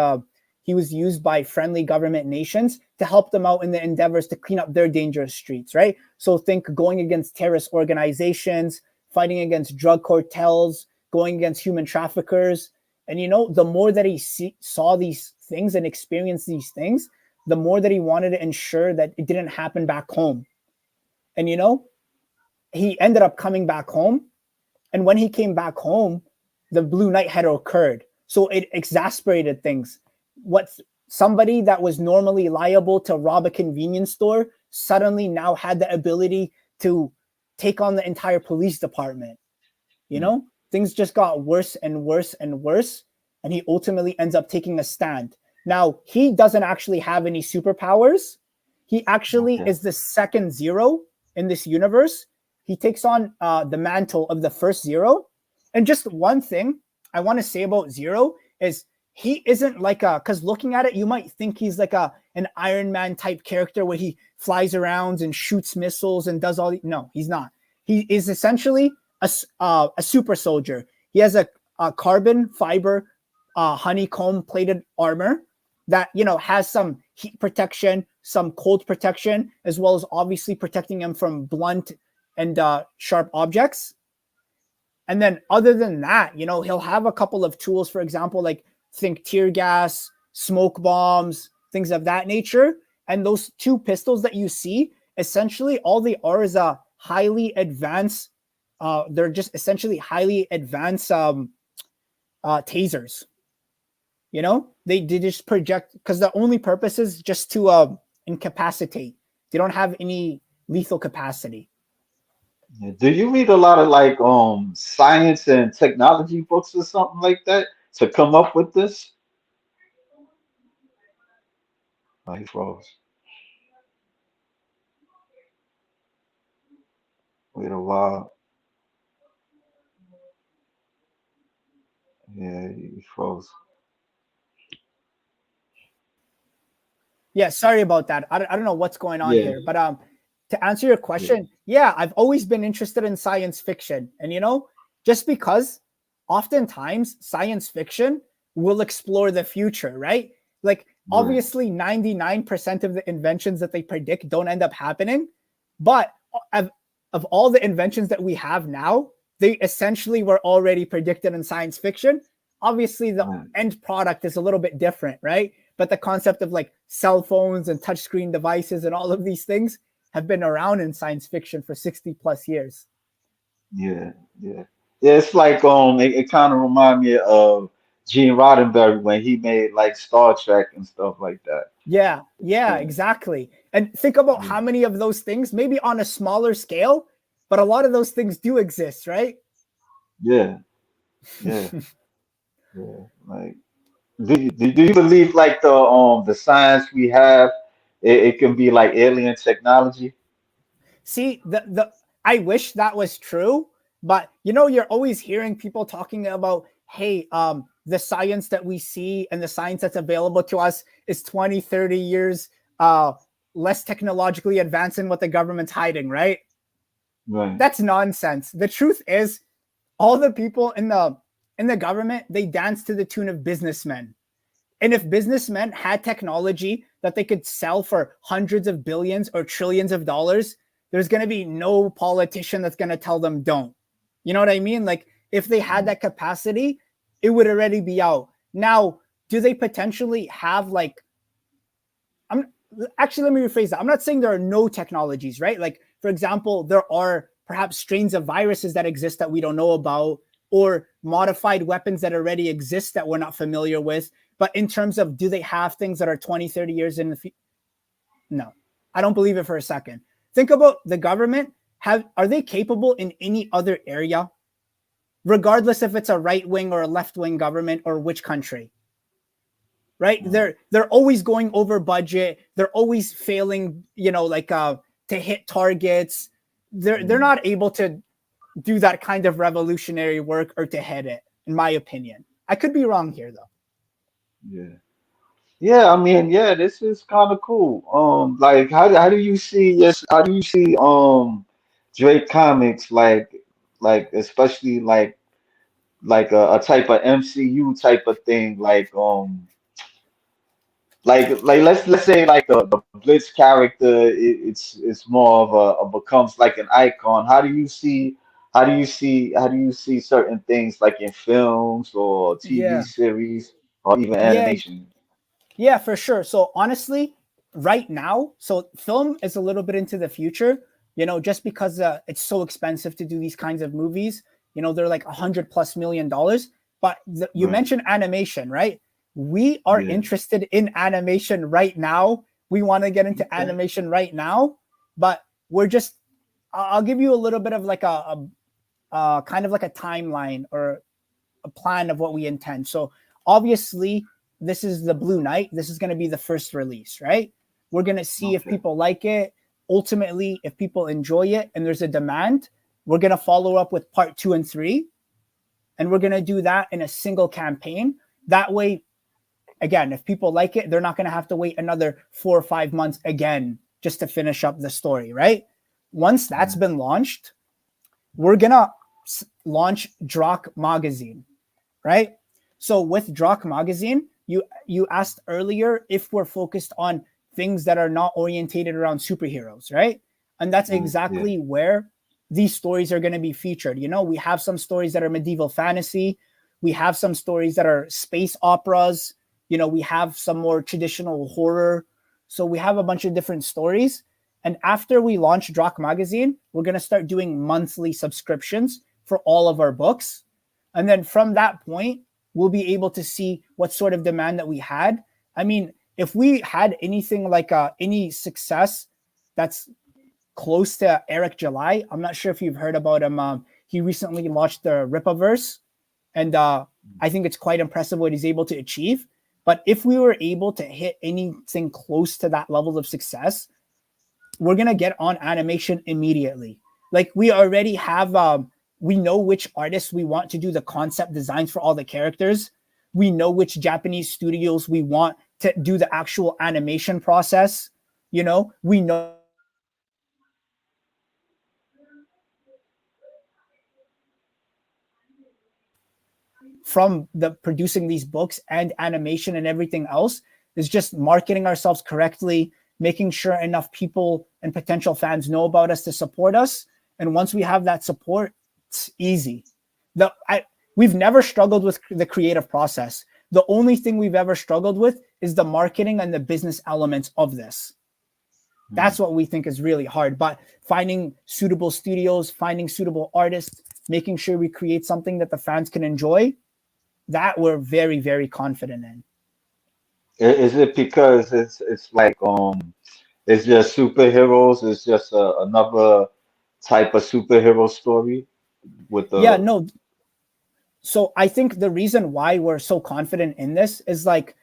he was used by friendly government nations to help them out in the endeavors to clean up their dangerous streets, right? So think going against terrorist organizations, fighting against drug cartels, going against human traffickers. And, you know, the more that he saw these things and experienced these things, the more that he wanted to ensure that it didn't happen back home. And, you know, he ended up coming back home. And when he came back home, the Blue Night had occurred. So it exasperated things. What somebody that was normally liable to rob a convenience store suddenly now had the ability to take on the entire police department. You know, things just got worse and worse and worse. And he ultimately ends up taking a stand. Now, he doesn't actually have any superpowers. He actually is the second Zero in this universe. He takes on the mantle of the first Zero. And just one thing I want to say about Zero is he isn't like because looking at it, you might think he's like an Iron Man type character where he flies around and shoots missiles and does all. No, he's not. He is essentially a super soldier. He has a carbon fiber honeycomb plated armor that, you know, has some heat protection, some cold protection, as well as obviously protecting him from blunt and sharp objects. And then other than that, you know, he'll have a couple of tools, for example, like think tear gas, smoke bombs, things of that nature. And those two pistols that you see, essentially all they are is a highly advanced, they're just essentially highly advanced tasers. You know, they just project, because the only purpose is just to incapacitate. They don't have any lethal capacity. Yeah. Do you read a lot of like science and technology books or something like that to come up with this? Oh, he froze. Wait a while. Yeah, he froze. Yeah, sorry about that. I don't know what's going on Yeah, here, but to answer your yeah, question, yeah, I've always been interested in science fiction, and you know, just because oftentimes science fiction will explore the future, right? Like right. obviously 99% of the inventions that they predict don't end up happening, but of, of all the inventions that we have now, they essentially were already predicted in science fiction. Obviously, the Right. end product is a little bit different, right? But the concept of like cell phones and touchscreen devices and all of these things have been around in science fiction for 60 plus years. Yeah, yeah. Yeah, it's like it kind of remind me of Gene Roddenberry when he made like Star Trek and stuff like that. Yeah, Yeah, exactly. And think about yeah, how many of those things, maybe on a smaller scale, but a lot of those things do exist, right? yeah, yeah, yeah. Like, do you believe like the science we have, it can be like alien technology? See, the I wish that was true, but you know, you're always hearing people talking about, hey, the science that we see and the science that's available to us is 20, 30 years less technologically advanced than what the government's hiding, right? Right. That's nonsense. The truth is, all the people in the government, they dance to the tune of businessmen. And if businessmen had technology that they could sell for hundreds of billions or trillions of dollars, there's going to be no politician that's going to tell them don't. You know what I mean? Like if they had that capacity, it would already be out. Now, do they potentially have like I'm actually let me rephrase that. I'm not saying there are no technologies, right? Like for example, there are perhaps strains of viruses that exist that we don't know about or modified weapons that already exist that we're not familiar with. But in terms of do they have things that are 20, 30 years in the future? No. I don't believe it for a second. Think about the government. Are they capable in any other area, regardless if it's a right wing or a left wing government or which country? right? They're always going over budget. They're always failing, to hit targets. They're Mm. not able to do that kind of revolutionary work or to hit it, in my opinion. I could be wrong here though. Yeah. Yeah, I mean, yeah, this is kind of cool. Like, how do you see how do you see Drake Comics like especially like a type of MCU type of thing like let's say like the Blitz character it's more of a becomes like an icon. How do you see certain things like in films or TV Yeah. series or even Yeah, animation? yeah, for sure. So honestly, right now, so film is a little bit into the future, just because it's so expensive to do these kinds of movies. They're like $100+ million. But you Right. mentioned animation, right? We are Yeah. interested in animation right now. We want to get into Okay. animation right now, but we're just. I'll give you a little bit of like a kind of like a timeline or a plan of what we intend. So obviously, this is the Blue Knight. This is going to be the first release, right? We're going to see if Okay. people like it. Ultimately, if people enjoy it and there's a demand, we're going to follow up with part 2 and 3. And we're going to do that in a single campaign. That way, again, if people like it, they're not going to have to wait another 4 or 5 months again just to finish up the story, right? Once that's Mm. been launched, we're going to launch Drache Magazine, right? So with Drache Magazine, you asked earlier if we're focused on things that are not orientated around superheroes, right? And that's Yeah. exactly where these stories are going to be featured. We have some stories that are medieval fantasy, we have some stories that are space operas, we have some more traditional horror. So we have a bunch of different stories. And after we launch Drache Magazine, we're going to start doing monthly subscriptions for all of our books. And then from that point, we'll be able to see what sort of demand that we had. I mean, if we had anything like any success that's close to Eric July, I'm not sure if you've heard about him. He recently launched the Ripaverse, and I think it's quite impressive what he's able to achieve. But if we were able to hit anything close to that level of success, we're gonna get on animation immediately. Like we already have, we know which artists we want to do the concept designs for all the characters. We know which Japanese studios we want to do the actual animation process. We know which studios we want to do the animation process. So from the producing these books and animation and everything else is just marketing ourselves correctly, making sure enough people and potential fans know about us to support us. And once we have that support, it's easy. We've never struggled with the creative process. The only thing we've ever struggled with is the marketing and the business elements of this. Mm. That's what we think is really hard. But finding suitable studios, finding suitable artists, making sure we create something that the fans can enjoy, that we're very, very confident in. Is it because it's like it's just superheroes? It's just another type of superhero story with Yeah, the no. So I think the reason why we're so confident in this is like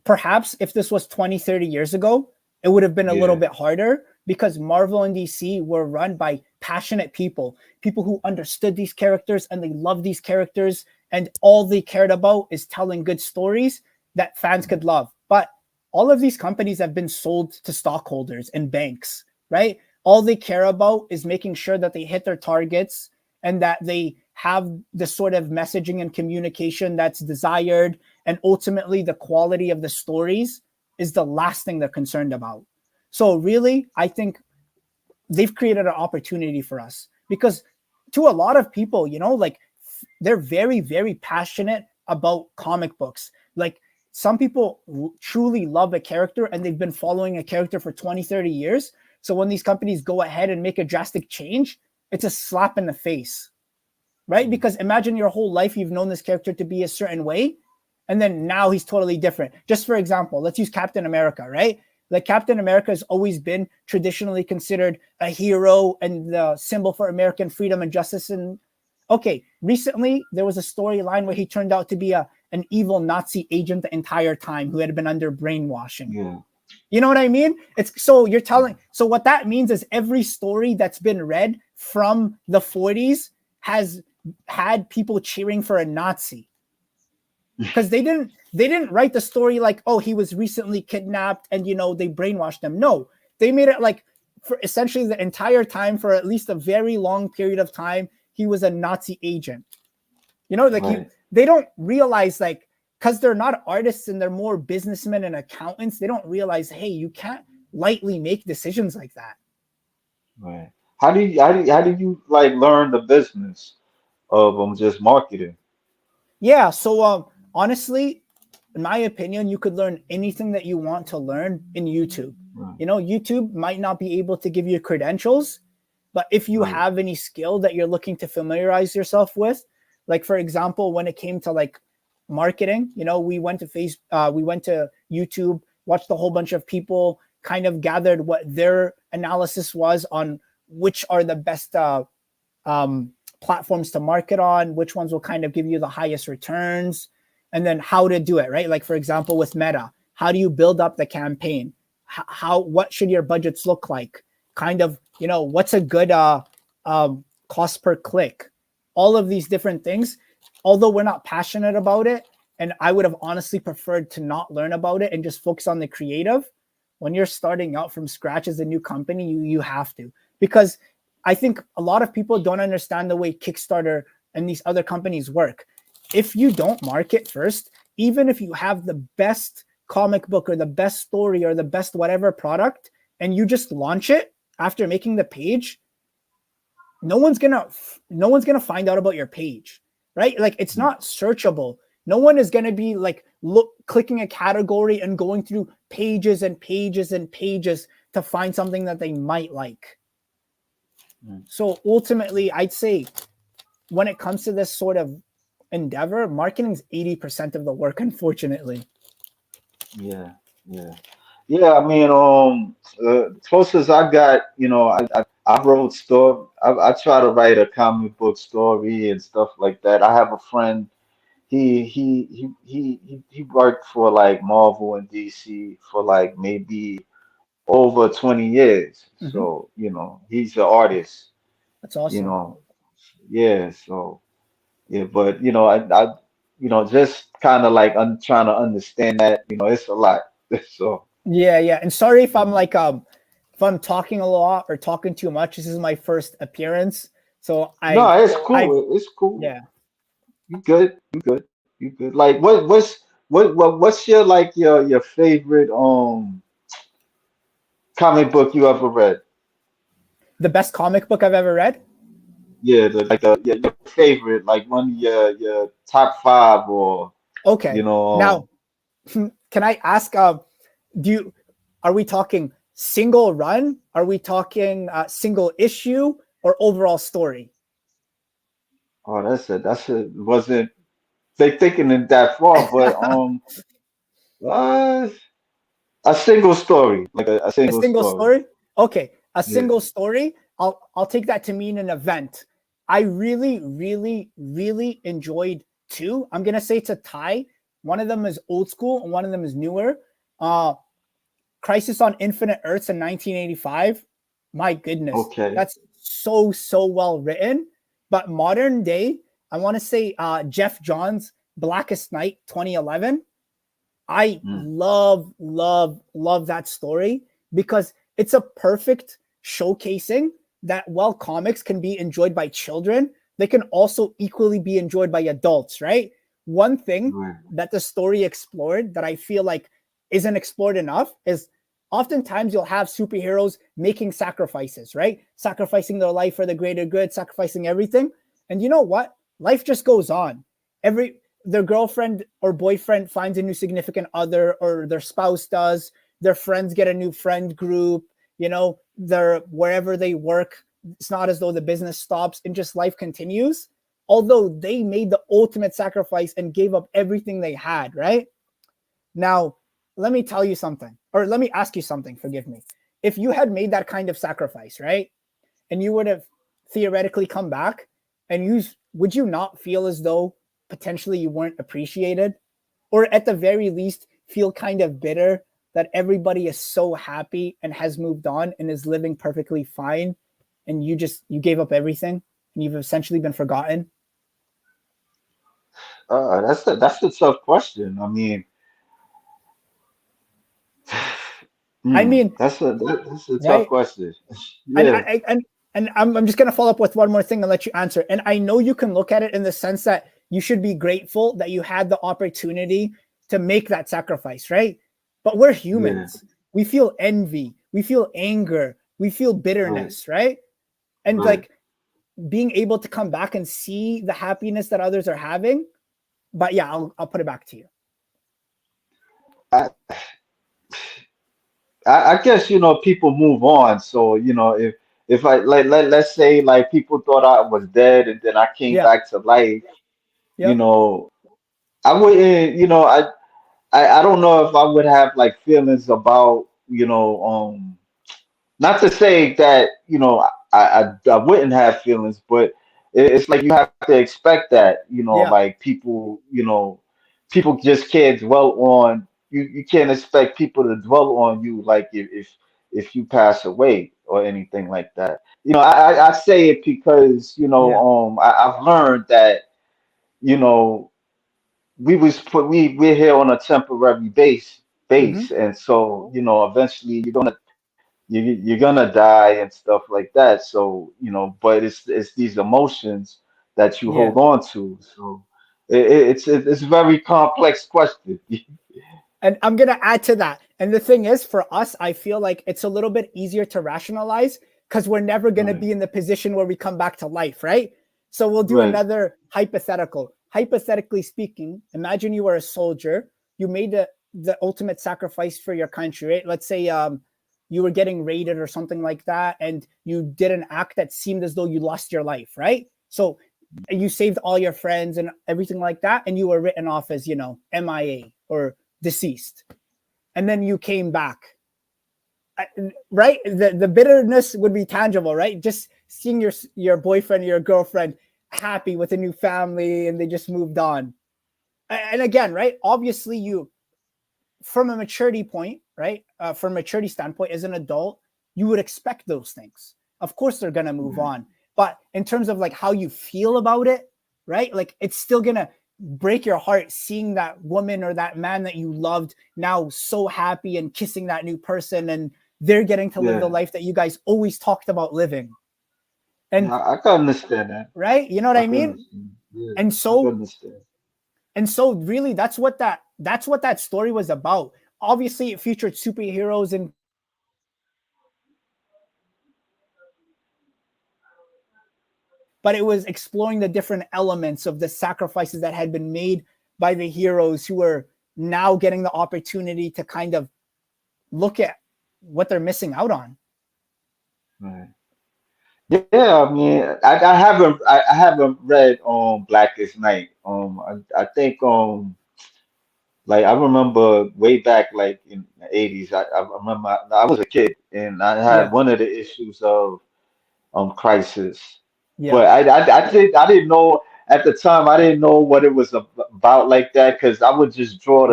perhaps if this was 20, 30 years ago, it would have been a little yeah. bit harder because Marvel and DC were run by passionate people who understood these characters and they love these characters. And all they cared about is telling good stories that fans could love. But all of these companies have been sold to stockholders and banks, right? All they care about is making sure that they hit their targets and that they have the sort of messaging and communication that's desired. And ultimately, the quality of the stories is the last thing they're concerned about. So, really, I think they've created an opportunity for us because to a lot of people, like they're very, very passionate about comic books. Like some people truly love a character and they've been following a character for 20, 30 years. So when these companies go ahead and make a drastic change, it's a slap in the face, right? Mm. Because imagine your whole life you've known this character to be a certain way, and then now he's totally different. Just for example, let's use Captain America, right? Like Captain America has always been traditionally considered a hero and the symbol for American freedom and justice. And Okay, recently there was a storyline where he turned out to be an evil Nazi agent the entire time who had been under brainwashing. Yeah. You know what I mean? It's so you're telling. So what that means is every story that's been read from the 40s has had people cheering for a Nazi because they didn't write the story like, oh, he was recently kidnapped and they brainwashed him. No, they made it like for essentially the entire time, for at least a very long period of time, he was a Nazi agent. Like Right. they don't realize, like, because they're not artists and they're more businessmen and accountants, they don't realize, hey, you can't lightly make decisions like that. Right. How do you like learn the business of just marketing? Yeah. So honestly, in my opinion, you could learn anything that you want to learn in YouTube. Right. YouTube might not be able to give you credentials, but if you Right. have any skill that you're looking to familiarize yourself with, like for example, when it came to like marketing, we went to YouTube, watched a whole bunch of people, kind of gathered what their analysis was on which are the best um, platforms to market on, which ones will kind of give you the highest returns, and then how to do it, right? Like, for example, with Meta, how do you build up the campaign? What should your budgets look like? Kind of, what's a good cost per click? All of these different things, although we're not passionate about it, and I would have honestly preferred to not learn about it and just focus on the creative. When you're starting out from scratch as a new company, you have to, because I think a lot of people don't understand the way Kickstarter and these other companies work. If you don't market first, even if you have the best comic book or the best story or the best whatever product, and you just launch it after making the page, no one's gonna find out about your page, right? Like, it's not searchable. No one is gonna be like clicking a category and going through pages and pages and pages to find something that they might like. Mm. So ultimately, I'd say when it comes to this sort of endeavor, marketing is 80% of the work, unfortunately. Yeah. Yeah. Yeah. I mean, closest I got, I wrote story. I try to write a comic book story and stuff like that. I have a friend. He worked for like Marvel and DC for like maybe over 20 years. Mm-hmm. So, he's an artist, That's you awesome. know. Yeah, so yeah, but just kind of like trying to understand that, it's a lot. So, Yeah, yeah. And sorry if I'm like if I'm talking a lot or talking too much. This is my first appearance, so no, it's I've cool. It's cool. yeah. You good. You good. You good. Like what's your favorite comic book you ever read? The best comic book I've ever read. Yeah, your favorite, like one of your top five or you Okay. know Now, can I ask? Do you are we talking single run? Are we talking single issue or overall story? oh, that's it. Wasn't they thinking it that far, but uh, a single story, like a A single single story. story? Okay, a Yeah. single story. I'll take that to mean an event. I really, really, really enjoyed two. I'm gonna say it's a tie. One of them is old school and one of them is newer. Uh Crisis on Infinite Earths in 1985. My goodness, Okay. that's so well written. But modern day, I want to say Jeff Johns' Blackest Night 2011. I Mm. love that story because it's a perfect showcasing that while comics can be enjoyed by children, they can also equally be enjoyed by adults, right? One thing Right. that the story explored that I feel like isn't explored enough is oftentimes you'll have superheroes making sacrifices, right? Sacrificing their life for the greater good, sacrificing everything. And you know what? Life just goes on. Their girlfriend or boyfriend finds a new significant other, or their spouse does. Their friends get a new friend group. They're wherever they work. It's not as though the business stops and just life continues. Although they made the ultimate sacrifice and gave up everything they had, right? Now, let me tell you something, or let me ask you something. Forgive me. If you had made that kind of sacrifice, right, and you would have theoretically come back and would you not feel as though potentially you weren't appreciated, or at the very least feel kind of bitter that everybody is so happy and has moved on and is living perfectly fine, and you gave up everything and you've essentially been forgotten? That's a tough question. I mean, I mean, that's a tough right? question. And Yeah, I'm just gonna follow up with one more thing and let you answer. And I know you can look at it in the sense that you should be grateful that you had the opportunity to make that sacrifice, right? But we're yeah, humans. We feel envy, we feel anger, we feel right, bitterness, right? And right. like being able to come back and see the happiness that others are having. But yeah, I'll put it back to you. I, I guess people move on. So if I let's say like people thought I was dead and then I came Yeah. back to life, you Yep. know, I wouldn't, I don't know if I would have like feelings about, not to say that, I wouldn't have feelings, but it's like you have to expect that, Yeah. like people just can't dwell on you can't expect people to dwell on you like if you pass away or anything like that. I say it because, Yeah. I've learned that, you know, we're here on a temporary Mm-hmm. base, and so eventually you're gonna die and stuff like that. So but it's these emotions that you Yeah. hold on to. So it's a very complex question. And I'm going to add to that. And the thing is, for us, I feel like it's a little bit easier to rationalize because we're never going to Right, be in the position where we come back to life, right? So we'll do right, another hypothetical. Hypothetically speaking, imagine you were a soldier, you made the ultimate sacrifice for your country, right? Let's say you were getting raided or something like that, and you did an act that seemed as though you lost your life, right? So you saved all your friends and everything like that, and you were written off as, MIA or deceased, and then you came back, right? The bitterness would be tangible, right? Just seeing your boyfriend or your girlfriend happy with a new family and they just moved on. And again, right, obviously you, from a maturity point, right, from a maturity standpoint, as an adult, you would expect those things. Of course they're gonna move right. on, but in terms of like how you feel about it, right, like it's still gonna break your heart seeing that woman or that man that you loved now so happy and kissing that new person, and they're getting to live the Yeah, life that you guys always talked about living. And yeah. I can understand that. right, you know what I I can mean? understand. Yeah, And I can so understand. really that's what that story was about. Obviously it featured superheroes and but it was exploring the different elements of the sacrifices that had been made by the heroes who were now getting the opportunity to kind of look at what they're missing out on. Right. Yeah, I mean, I haven't read Blackest Night. I think like I remember way back like in the 80s. I remember I was a kid and I had Yeah. one of the issues of Crisis, Yeah. but I didn't know at the time. I didn't know what it was about like that because Yeah. I would just draw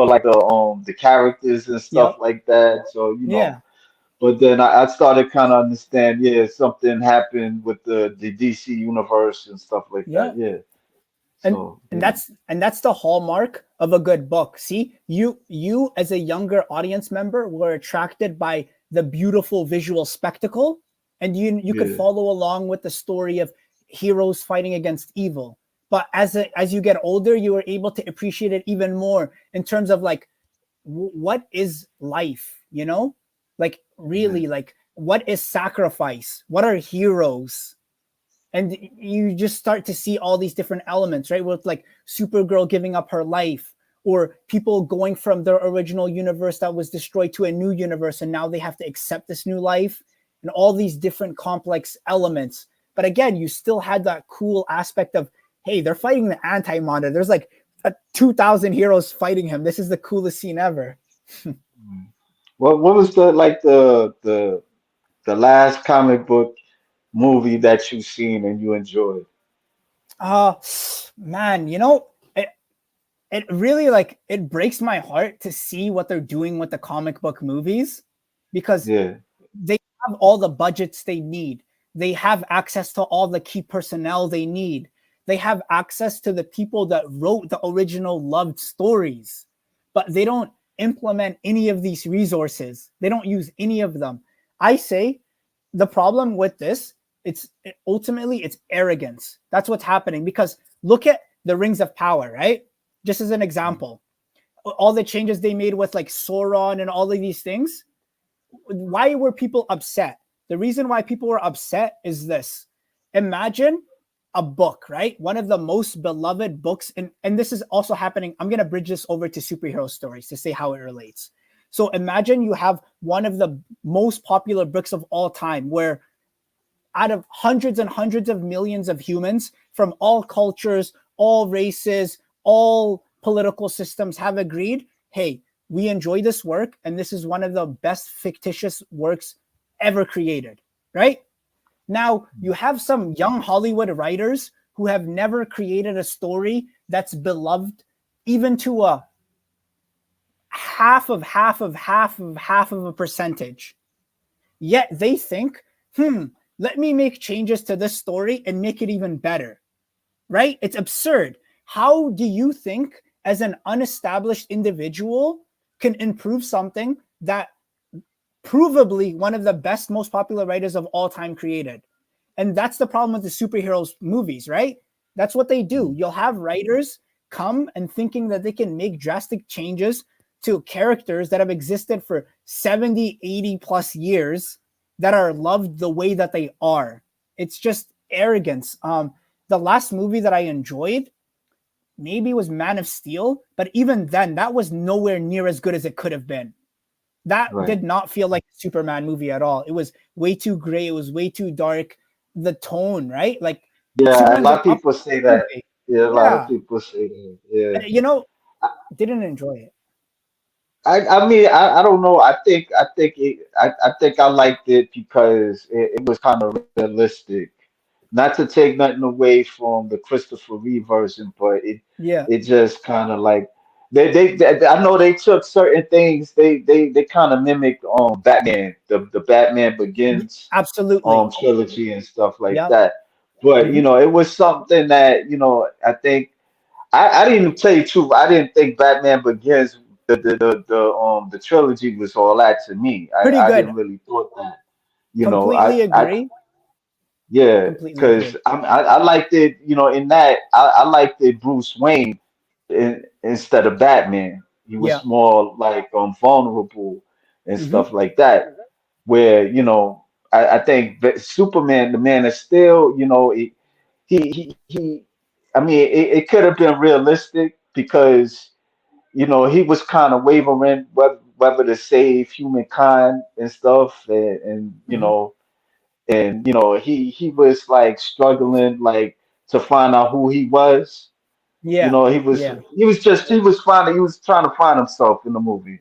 like the characters and stuff Yep. like that. So Yeah. but then I started kind of understand, yeah, something happened with the DC universe and stuff like Yeah. that. Yeah. and So, and that's the hallmark of a good book. See, you as a younger audience member were attracted by the beautiful visual spectacle, and you could yeah, follow along with the story of heroes fighting against evil. But as you get older, you were able to appreciate it even more in terms of like what is life, like yeah, really, like what is sacrifice, what are heroes, and you just start to see all these different elements, right? With like Supergirl giving up her life, or people going from their original universe that was destroyed to a new universe, and now they have to accept this new life, and all these different complex elements. But again, you still had that cool aspect of, hey, they're fighting the anti-monitor. There's like 2,000 heroes fighting him. This is the coolest scene ever. mm. What was the last comic book movie that you've seen and you enjoyed? Uh Man, you know, it really like it breaks my heart to see what they're doing with the comic book movies because Yeah, they have all the budgets they need. They have access to all the key personnel they need. They have access to the people that wrote the original loved stories, but they don't implement any of these resources. They don't use any of them. I say the problem with this, ultimately it's arrogance. That's what's happening because look at the Rings of Power, right? Just as an example, all the changes they made with like Sauron and all of these things, why were people upset? The reason why people were upset is this. Imagine a book, right? One of the most beloved books, and this is also happening. I'm going to bridge this over to superhero stories to say how it relates. So imagine you have one of the most popular books of all time where out of hundreds and hundreds of millions of humans from all cultures, all races, all political systems have agreed, hey, we enjoy this work and this is one of the best fictitious works ever created, right? Now, you have some young Hollywood writers who have never created a story that's beloved even to a half of a percentage. Yet they think, let me make changes to this story and make it even better, right? It's absurd. How do you think, as an unestablished individual, can improve something that provably one of the best, most popular writers of all time created? And that's the problem with the superheroes movies, right? That's what they do. You'll have writers come and thinking that they can make drastic changes to characters that have existed for 70, 80 plus years that are loved the way that they are. It's just arrogance. The last movie that I enjoyed maybe was Man of Steel, but even then, that was nowhere near as good as it could have been. That right. did not feel like a Superman movie at all. It was way too gray. It was way too dark. The tone, right? Like Yeah, a Superman's lot an of up people say that. movie. Yeah, a lot of Yeah. people say that. Yeah. You know, didn't enjoy it. I mean I don't know. I think I liked it because it was kind of realistic. Not to take nothing away from the Christopher Reeve version, but Yeah. it just kind of like I know they took certain things they kind of mimicked Batman, the Batman Begins Absolutely. trilogy and stuff like Yep. that. But Hmm. it was something that I think I didn't even tell you the truth. I didn't think Batman Begins the trilogy was all that to me. Pretty I good. didn't really thought that. Completely I agree. yeah, Completely because agree. I liked it. In that I liked it. Bruce Wayne instead of Batman. He Yeah. was more like vulnerable and Hmm. stuff like that. Where I think that Superman, the Man of Steel, he I mean it could have been realistic because he was kind of wavering whether to save humankind and stuff, and Hmm. he was like struggling like to find out who he was. Yeah. Yeah. He was finding he was trying to find himself in the movie.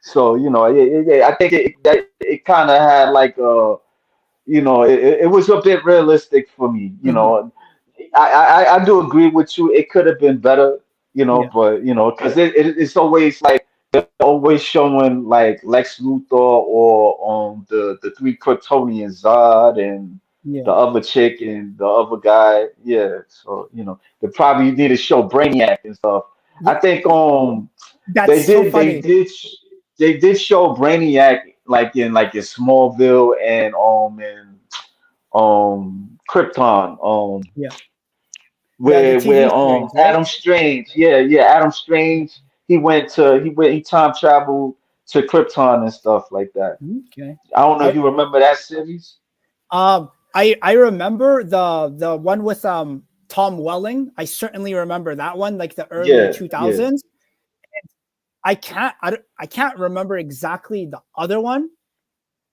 So I think it kind of had like it was a bit realistic for me. Hmm. I do agree with you. It could have been better, Yeah. but because it's always like always showing like Lex Luthor or the three Kryptonians, Zod and the Yeah. other chick and the other guy. Yeah, so they probably need to show Brainiac and stuff. Yeah. I think That's they so did they funny. did sh- they did show Brainiac like in Smallville and Krypton Yeah. The where TV series, right? Adam Strange, Adam Strange, he time traveled to Krypton and stuff like that. Okay. I don't know if I you remember that series. I remember the one with Tom Welling. I certainly remember that one, like the early Yeah, yeah, 2000s. I can't remember exactly the other one,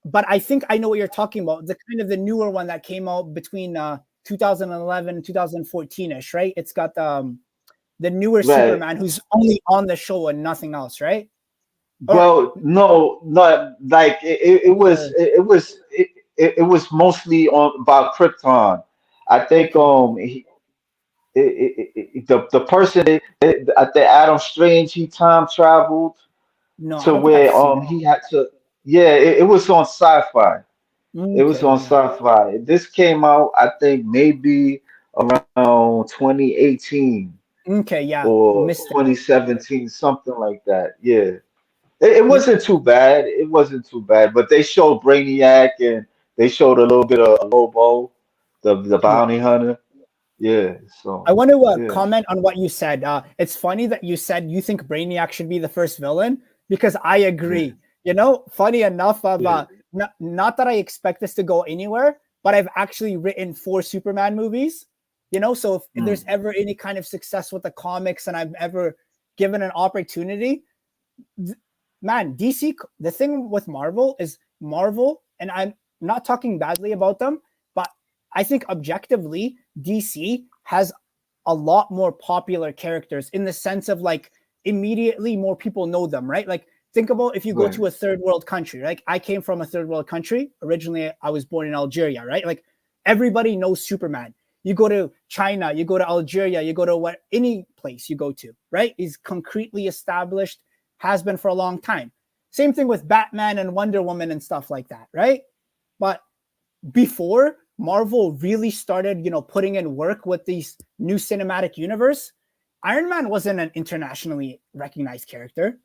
but I think I know what you're talking about. The kind of the newer one that came out between 2011 and 2014ish, right? It's got the newer right. Superman who's only on the show and nothing else, right? Or Well, no, not like or it was mostly on about Krypton. I think okay. the person at the Adam Strange, he time traveled No, I to don't think I've where seen it. he had to. Yeah, it was on Sci-Fi. It was Okay, on yeah. Sci-Fi. This came out, I think, maybe around 2018 Okay, yeah. or Missed it. 2017, something like that. Yeah. It You wasn't too bad. It wasn't too bad. But they showed Brainiac and they showed a little bit of Lobo, the yeah. bounty hunter. Yeah. I So want to yeah. comment on what you said. It's funny that you said you think Brainiac should be the first villain because I Yeah. agree. You know, funny enough, Yeah. not that I expect this to go anywhere, but I've actually written 4 Superman movies. You know, so if there's Mm, ever any kind of success with the comics and I've ever given an opportunity, man, DC. The thing with Marvel is Marvel, and I'm not talking badly about them, but I think objectively, DC has a lot more popular characters in the sense of like immediately more people know them, right? Like think about if you go right. to a third world country, like I came from a third world country. Originally, I was born in Algeria, right? Like everybody knows Superman. You go to China, you go to Algeria, you go to what any place you go to, right? Is concretely established, has been for a long time. Same thing with Batman and Wonder Woman and stuff like that, right? But before Marvel really started, putting in work with these new cinematic universe, Iron Man wasn't an internationally recognized character,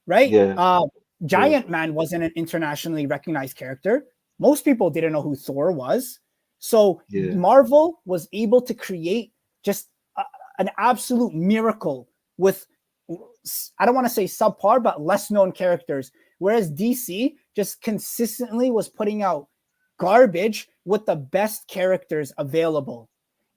right? Yeah. Yeah. Giant Man wasn't an internationally recognized character. Most people didn't know who Thor was. So Yeah. Marvel was able to create just an absolute miracle with, I don't want to say subpar, but less known characters. Whereas DC just consistently was putting out garbage with the best characters available.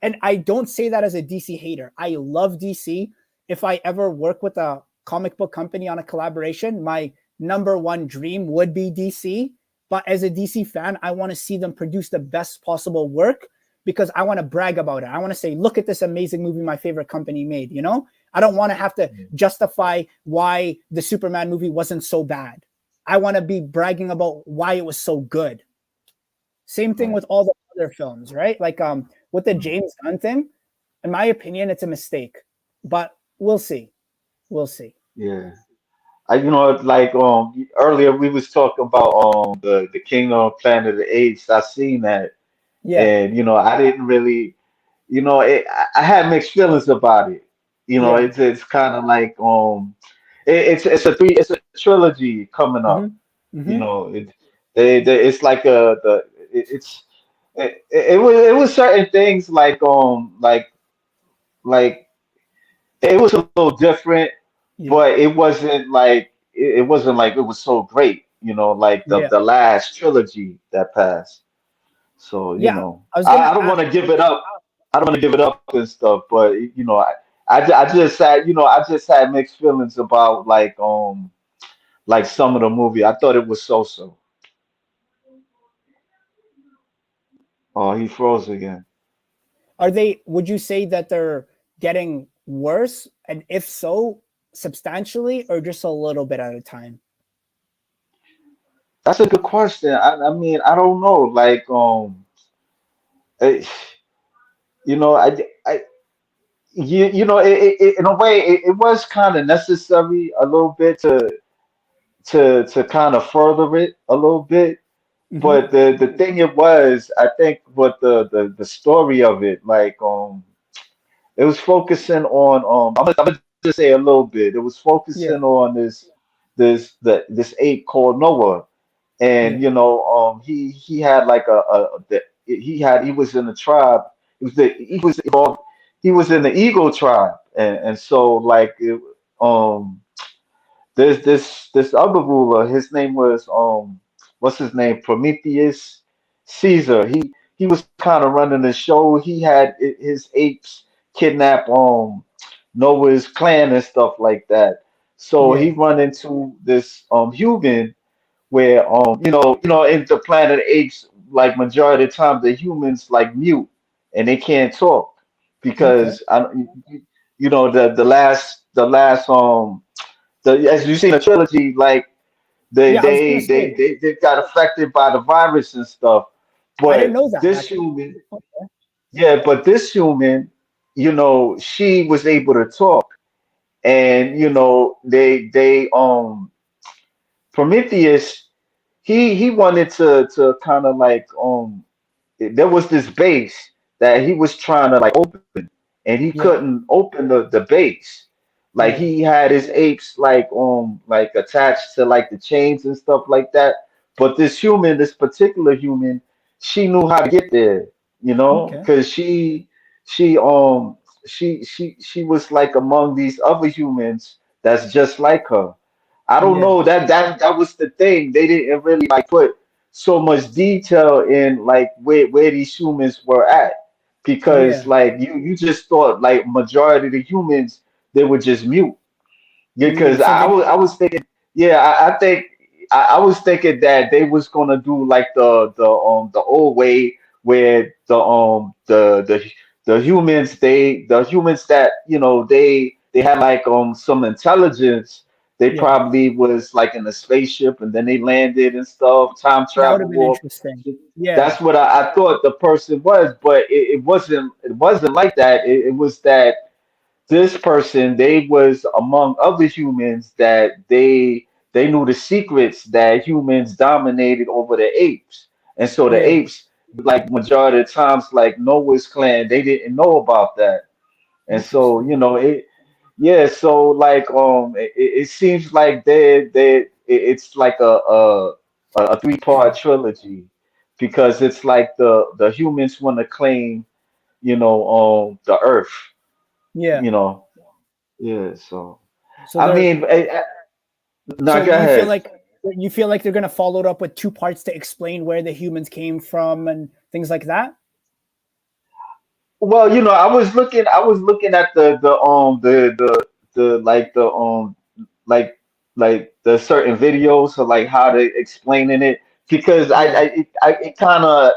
And I don't say that as a DC hater. I love DC. If I ever work with a comic book company on a collaboration, my number one dream would be DC. But as a DC fan, I want to see them produce the best possible work because I want to brag about it. I want to say, look at this amazing movie my favorite company made, you know? I don't want to have to Yeah. justify why the Superman movie wasn't so bad. I want to be bragging about why it was so good. Same thing Right. with all the other films, right? Like with the Mm, James Gunn thing, in my opinion, it's a mistake. But we'll see. We'll see. yeah. Like earlier we was talking about the Kingdom of Planet of the Apes. I seen that, Yeah. and I didn't really, I had mixed feelings about it. Yeah. It's kind of like it's a trilogy coming up. Mm-hmm. Mm-hmm. It it's like it's it was certain things like it was a little different, Yeah. but it wasn't like it was so great, like the Yeah. the last trilogy that passed. So Yeah. I was I gonna don't want ask. to give it up. I don't want to give it up and stuff, but I just had mixed feelings about like some of the movie. I thought it was so. Oh, he froze again. Are they? Would you say that they're getting worse, and if so, substantially, or just a little bit at a time? That's a good question. I mean, I don't know. Like eh, you know, I in a way, it was kind of necessary a little bit to kind of further it a little bit. Mm-hmm. But the thing it was, I think, what the story of it, like it was focusing on I'm gonna just say a little bit. It was Yeah. focusing on this ape called Noah, Yeah. and he had like he was in the tribe. It was the he was in the eagle tribe, and so like there's this other ruler. His name was what's his name? Prometheus Caesar. He was kind of running the show. He had his apes kidnap Noah's clan and stuff like that. So he Yeah. run into this human where in the planet apes, like majority of the time the humans like mute and they can't talk Okay. because the as you see in the trilogy, like they Yeah. I was gonna they they say. they, they got affected by the virus and stuff. I didn't But know that this actually. human, yeah, but this human, she was able to talk, and they Prometheus, he wanted to kind of like there was this base that he was trying to like open, and he Yeah, couldn't open the base. Like yeah, he had his apes like attached to like the chains and stuff like that. But this particular human, she knew how to get there, okay, because she she was like among these other humans that's just like her. I don't yeah, know, that was the thing. They didn't really like put so much detail in like where these humans were at, because yeah, like you just thought like majority of the humans, they were just mute. Because So they, I was thinking, yeah, I think I was thinking that they was gonna do like the old way, where the humans, the humans that they had like some intelligence. They yeah, probably was like in a spaceship, and then they landed and stuff, time that would have travel been warp. interesting. Yeah, That's what I thought the person was, but it wasn't like that. It was that this person, they was among other humans that they knew the secrets that humans dominated over the apes. And so the yeah, apes, like majority of the times, like Noah's clan, they didn't know about that. And so interesting. it yeah, so like it seems like it's like a three-part trilogy, because it's like the humans want to claim the earth, Yeah. you know yeah, so So I they're mean, now so go ahead. you feel like they're gonna follow it up with two parts to explain where the humans came from and things like that. Well, I was looking at the like like the certain videos of like how they explaining it, because Yeah, it kind of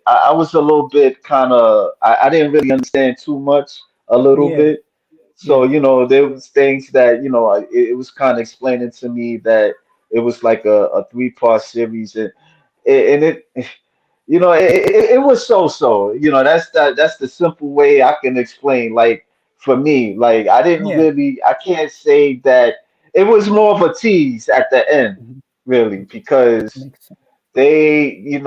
I was a little bit kind of I didn't really understand too much a little yeah, bit. So yeah. there was things that it was kind of explaining to me that it was like a three-part series, and it was so. That's the simple way I can explain. Like for me, like Yeah, I can't say that it was more of a tease at the end, mhm, really, because makes sense. they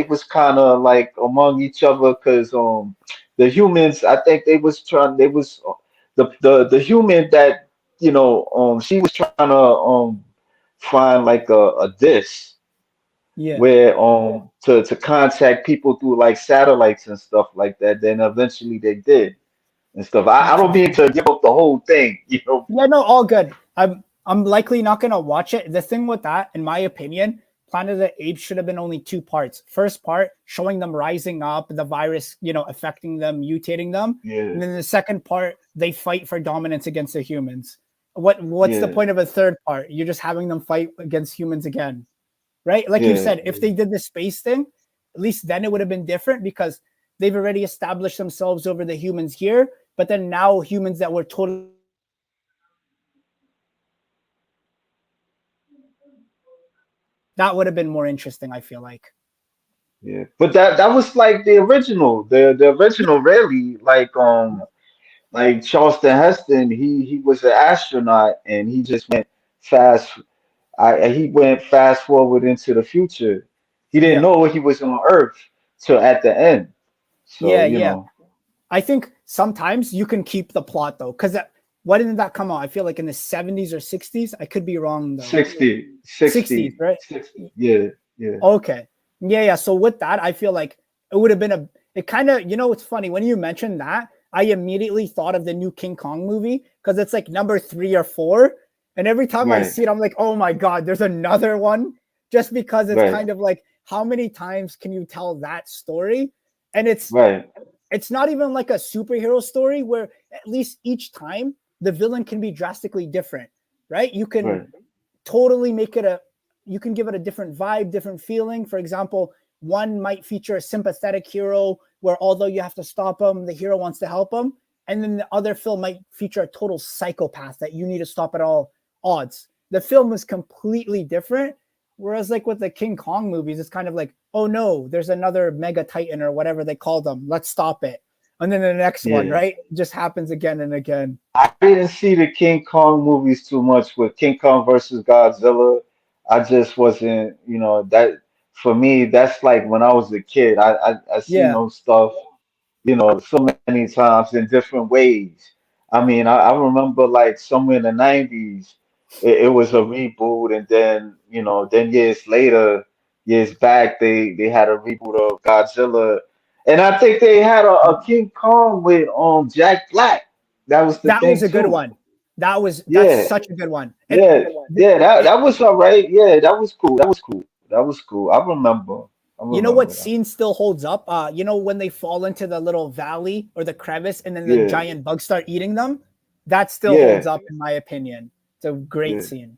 was kind of like among each other, because the humans, I think they was the human that she was trying to find like a disc, Yeah, where to contact people through like satellites and stuff like that. Then eventually they did and stuff. I don't mean interesting. to give up the whole thing. Yeah, no, all good. I'm likely not gonna watch it. The thing with that, in my opinion, Planet of the Apes should have been only two parts. First part, showing them rising up, the virus, affecting them, mutating them, Yeah, and then the second part, they fight for dominance against the humans. What's the yeah, point of a third part? You're just having them fight against humans again, right? Like you yeah, said, if they did the space thing, at least then it would have been different because they've already established themselves over the humans here. But then now humans that were totally that would have been more interesting, I feel like. yeah. But that was like the original, the original really, like Charleston Heston. He was an astronaut, and he just went fast. He went fast forward into the future. He didn't Yeah, know he was on Earth till at the end. So yeah. I think sometimes you can keep the plot though, because why didn't that come out? I feel like in the 70s or 60s. I could be wrong though. 60, 60s, 60, right? 60. Yeah, yeah, Okay. Yeah. So with that, I feel like it would have been it kind of, it's funny when you mentioned that, I immediately thought of the new King Kong movie because it's like number 3 or 4. And every time I right, see it, I'm like, oh my God, there's another one. Just because it's right, kind of like, how many times can you tell that story? And right, it's not even like a superhero story where at least each time the villain can be drastically different, right? You can right, totally make it you can give it a different vibe, different feeling. For example, one might feature a sympathetic hero where although you have to stop him, the hero wants to help him. And then the other film might feature a total psychopath that you need to stop at all odds. The film is completely different. Whereas, like with the King Kong movies, it's kind of like, oh no, there's another mega titan or whatever they call them. Let's stop it. and then the next one, Yeah. right? It just happens again and again. I didn't see the King Kong movies too much with King Kong versus Godzilla. I just wasn't, that for me, that's like when I was a kid. I seen Yeah, those stuff, so many times in different ways. I mean, I remember like somewhere in the 90s, it was a reboot, and then, then years later, years back, they had a reboot of Godzilla. And I think they had a King Kong with Jack Black. That was the that was thing a good too. one. That's Yeah, such a good one. And yeah, yeah. That it, that was all right. Yeah, that was cool. That was cool. That was cool. I remember. I you know what remember that. scene still holds up? You know when they fall into the little valley or the crevice, and then the Yeah, giant bugs start eating them. That still holds yeah, up, in my opinion. It's a great yeah. scene.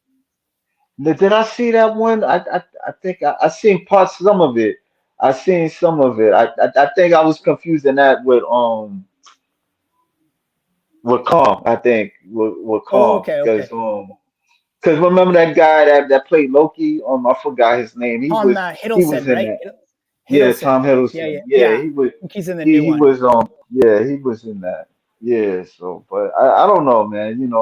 Did I see that one? I think I seen parts, some of it. I seen some of it. I think I was confusing that with Kong. I think with Oh, Kong okay, okay. because remember that guy that played Loki? I forgot his name. He Tom was he was Hiddleston, in right? that. Yeah, Hiddleston. Tom Yeah, yeah, Hiddleston. Yeah, yeah. he was I think he's in the he new he one. was yeah, he was in that. Yeah, so but I don't know, man.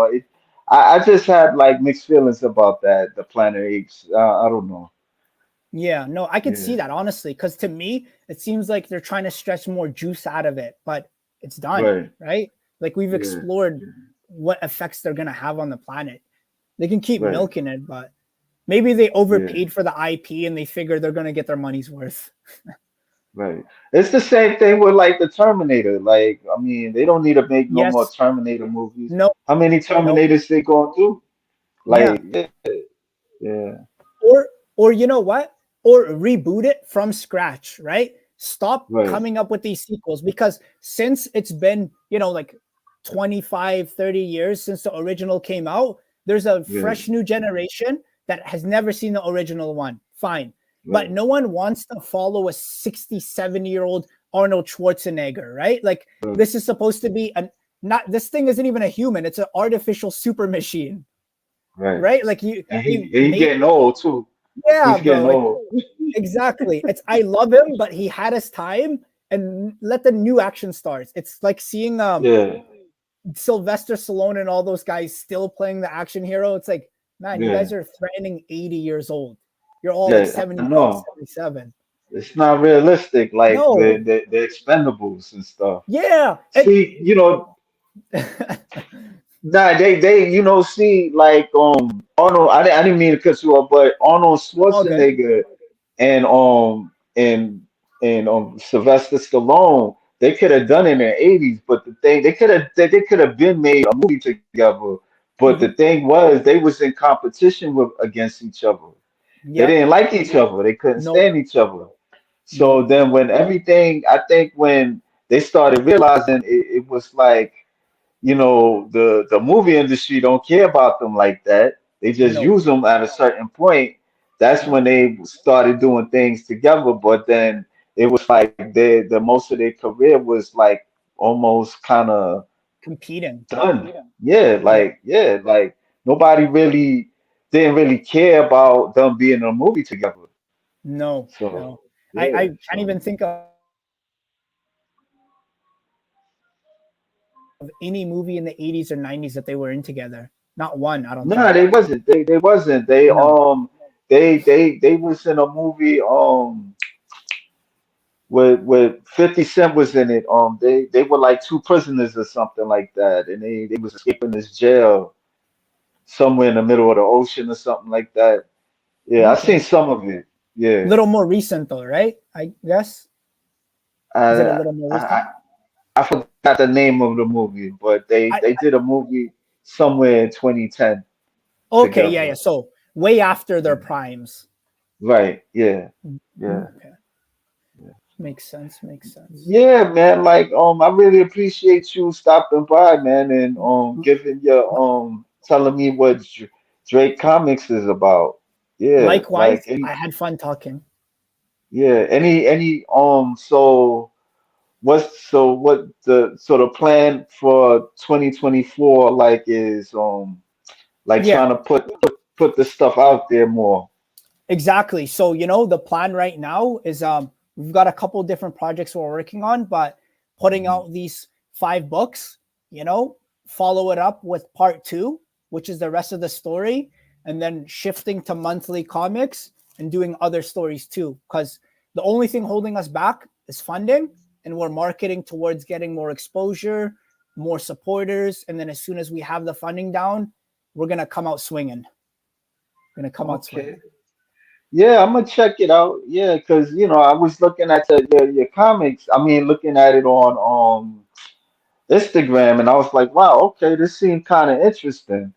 I just had like mixed feelings about that, the Planet Apes. I don't know. Yeah, no, I could see Yeah, that honestly, because to me, it seems like they're trying to stretch more juice out of it, but it's done, right. right? Like we've Yeah, explored what effects they're gonna have on the planet. They can keep right. milking it, but maybe they Yeah, overpaid for the IP and they figure they're gonna get their money's worth. right. It's the same thing with like the Terminator. Like, I mean, they don't need to make no more Yes, Terminator movies. no, How many no, Terminators they gonna do? yeah. Like, yeah, yeah, Or you know what? Or reboot it from scratch, right? Stop right, coming up with these sequels because since it's been, like 25, 30 years since the original came out, there's a yeah, fresh new generation that has never seen the original one. Fine. But right, no one wants to follow a 67-year-old Arnold Schwarzenegger, right? Like right, this is supposed to be an not this thing isn't even a human, it's an artificial super machine, right. right? Like you And he they and he made getting old too. yeah, He's getting bro. old. Exactly. It's I love him, but he had his time and let the new action stars. It's like seeing Yeah, Sylvester Stallone and all those guys still playing the action hero. It's like, man, you guys yeah, are threatening 80 years old. You're all like yeah. I 76, know. 77. It's not realistic, like No. the expendables and stuff. Yeah. And See, nah, they see like Arnold. I didn't mean to cut you off, but Arnold all good. Schwarzenegger and Sylvester Stallone, they could have done it in the 80s, but the thing they could have been made a movie together. But the Mhm. thing was, they was in competition with against each other. They Yep. didn't like each other. They couldn't Nope. stand each other. So Nope. then when everything, I think when they started realizing it was like, the movie industry don't care about them like that. They just Nope. use them at a certain point. That's Yep. when they started doing things together. But then it was like the most of their career was like almost kind of Competing. done. Yeah, Yeah. like nobody really didn't really care about them being in a movie together. No, So no. I yeah, can't even so think of any movie in the 80s or 90s that they were in together. Not one, I don't no, think. they wasn't. They wasn't. No. They was in a movie with 50 Cent was in it. They were like two prisoners or something like that, and they was escaping this jail somewhere in the middle of the ocean or something like that. Yeah, I seen Okay. some of it. Yeah. Little more recent though, right? I guess. Is it a I little more I recent? I forgot the name of the movie, but I they did a movie somewhere in 2010 okay, yeah, together. yeah. So way after their primes. Right. Yeah. Yeah. Okay. Makes sense. Makes sense. Yeah, man. Like, I really appreciate you stopping by, man, and giving your telling me what Drake Comics is about. Yeah, like Likewise, I any had fun talking. yeah, any what the sort of plan for 2024 like is like Yeah, trying to put the stuff out there more. exactly. So, the plan right now is we've got a couple different projects we're working on, but putting out these 5 books, you know, follow it up with part 2, which is the rest of the story, and then shifting to monthly comics and doing other stories too. Because the only thing holding us back is funding, and we're marketing towards getting more exposure, more supporters, and then as soon as we have the funding down, we're gonna come out swinging. We're gonna come out swinging. Okay. Yeah, I'm gonna check it out. Yeah, because I was looking at your comics. I mean, looking at it on Instagram, and I was like, wow, okay, this seemed kind of interesting.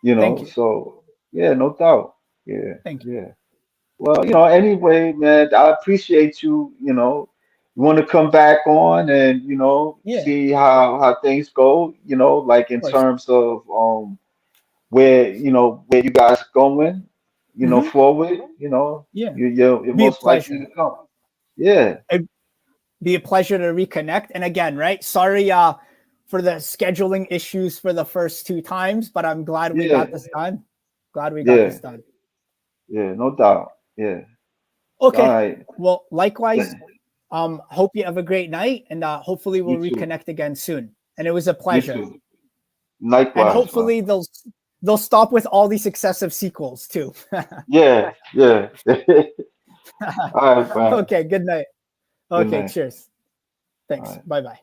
Thank you. So yeah, no doubt. Yeah, Thank you. yeah. Well, anyway, man, I appreciate you. You want to come back on and Yeah, see how things go. Like of in course. terms of where you guys going. Hmm. Forward. Yeah, You're be a most likely pleasure. to come. Yeah, It'd be a pleasure to reconnect. And again, right? Sorry for the scheduling issues for the first 2 times, but I'm glad we got yeah, this done. Glad we got yeah, this done. yeah. No doubt. Yeah. All Okay. right. Well, likewise, hope you have a great night, and hopefully we'll You too. reconnect again soon. And it was a You pleasure. too. And Likewise, man. hopefully they'll stop with all these excessive sequels too. Yeah, yeah. All right, man. Okay, good night. Good Okay, night. cheers. All Thanks. right. Bye bye.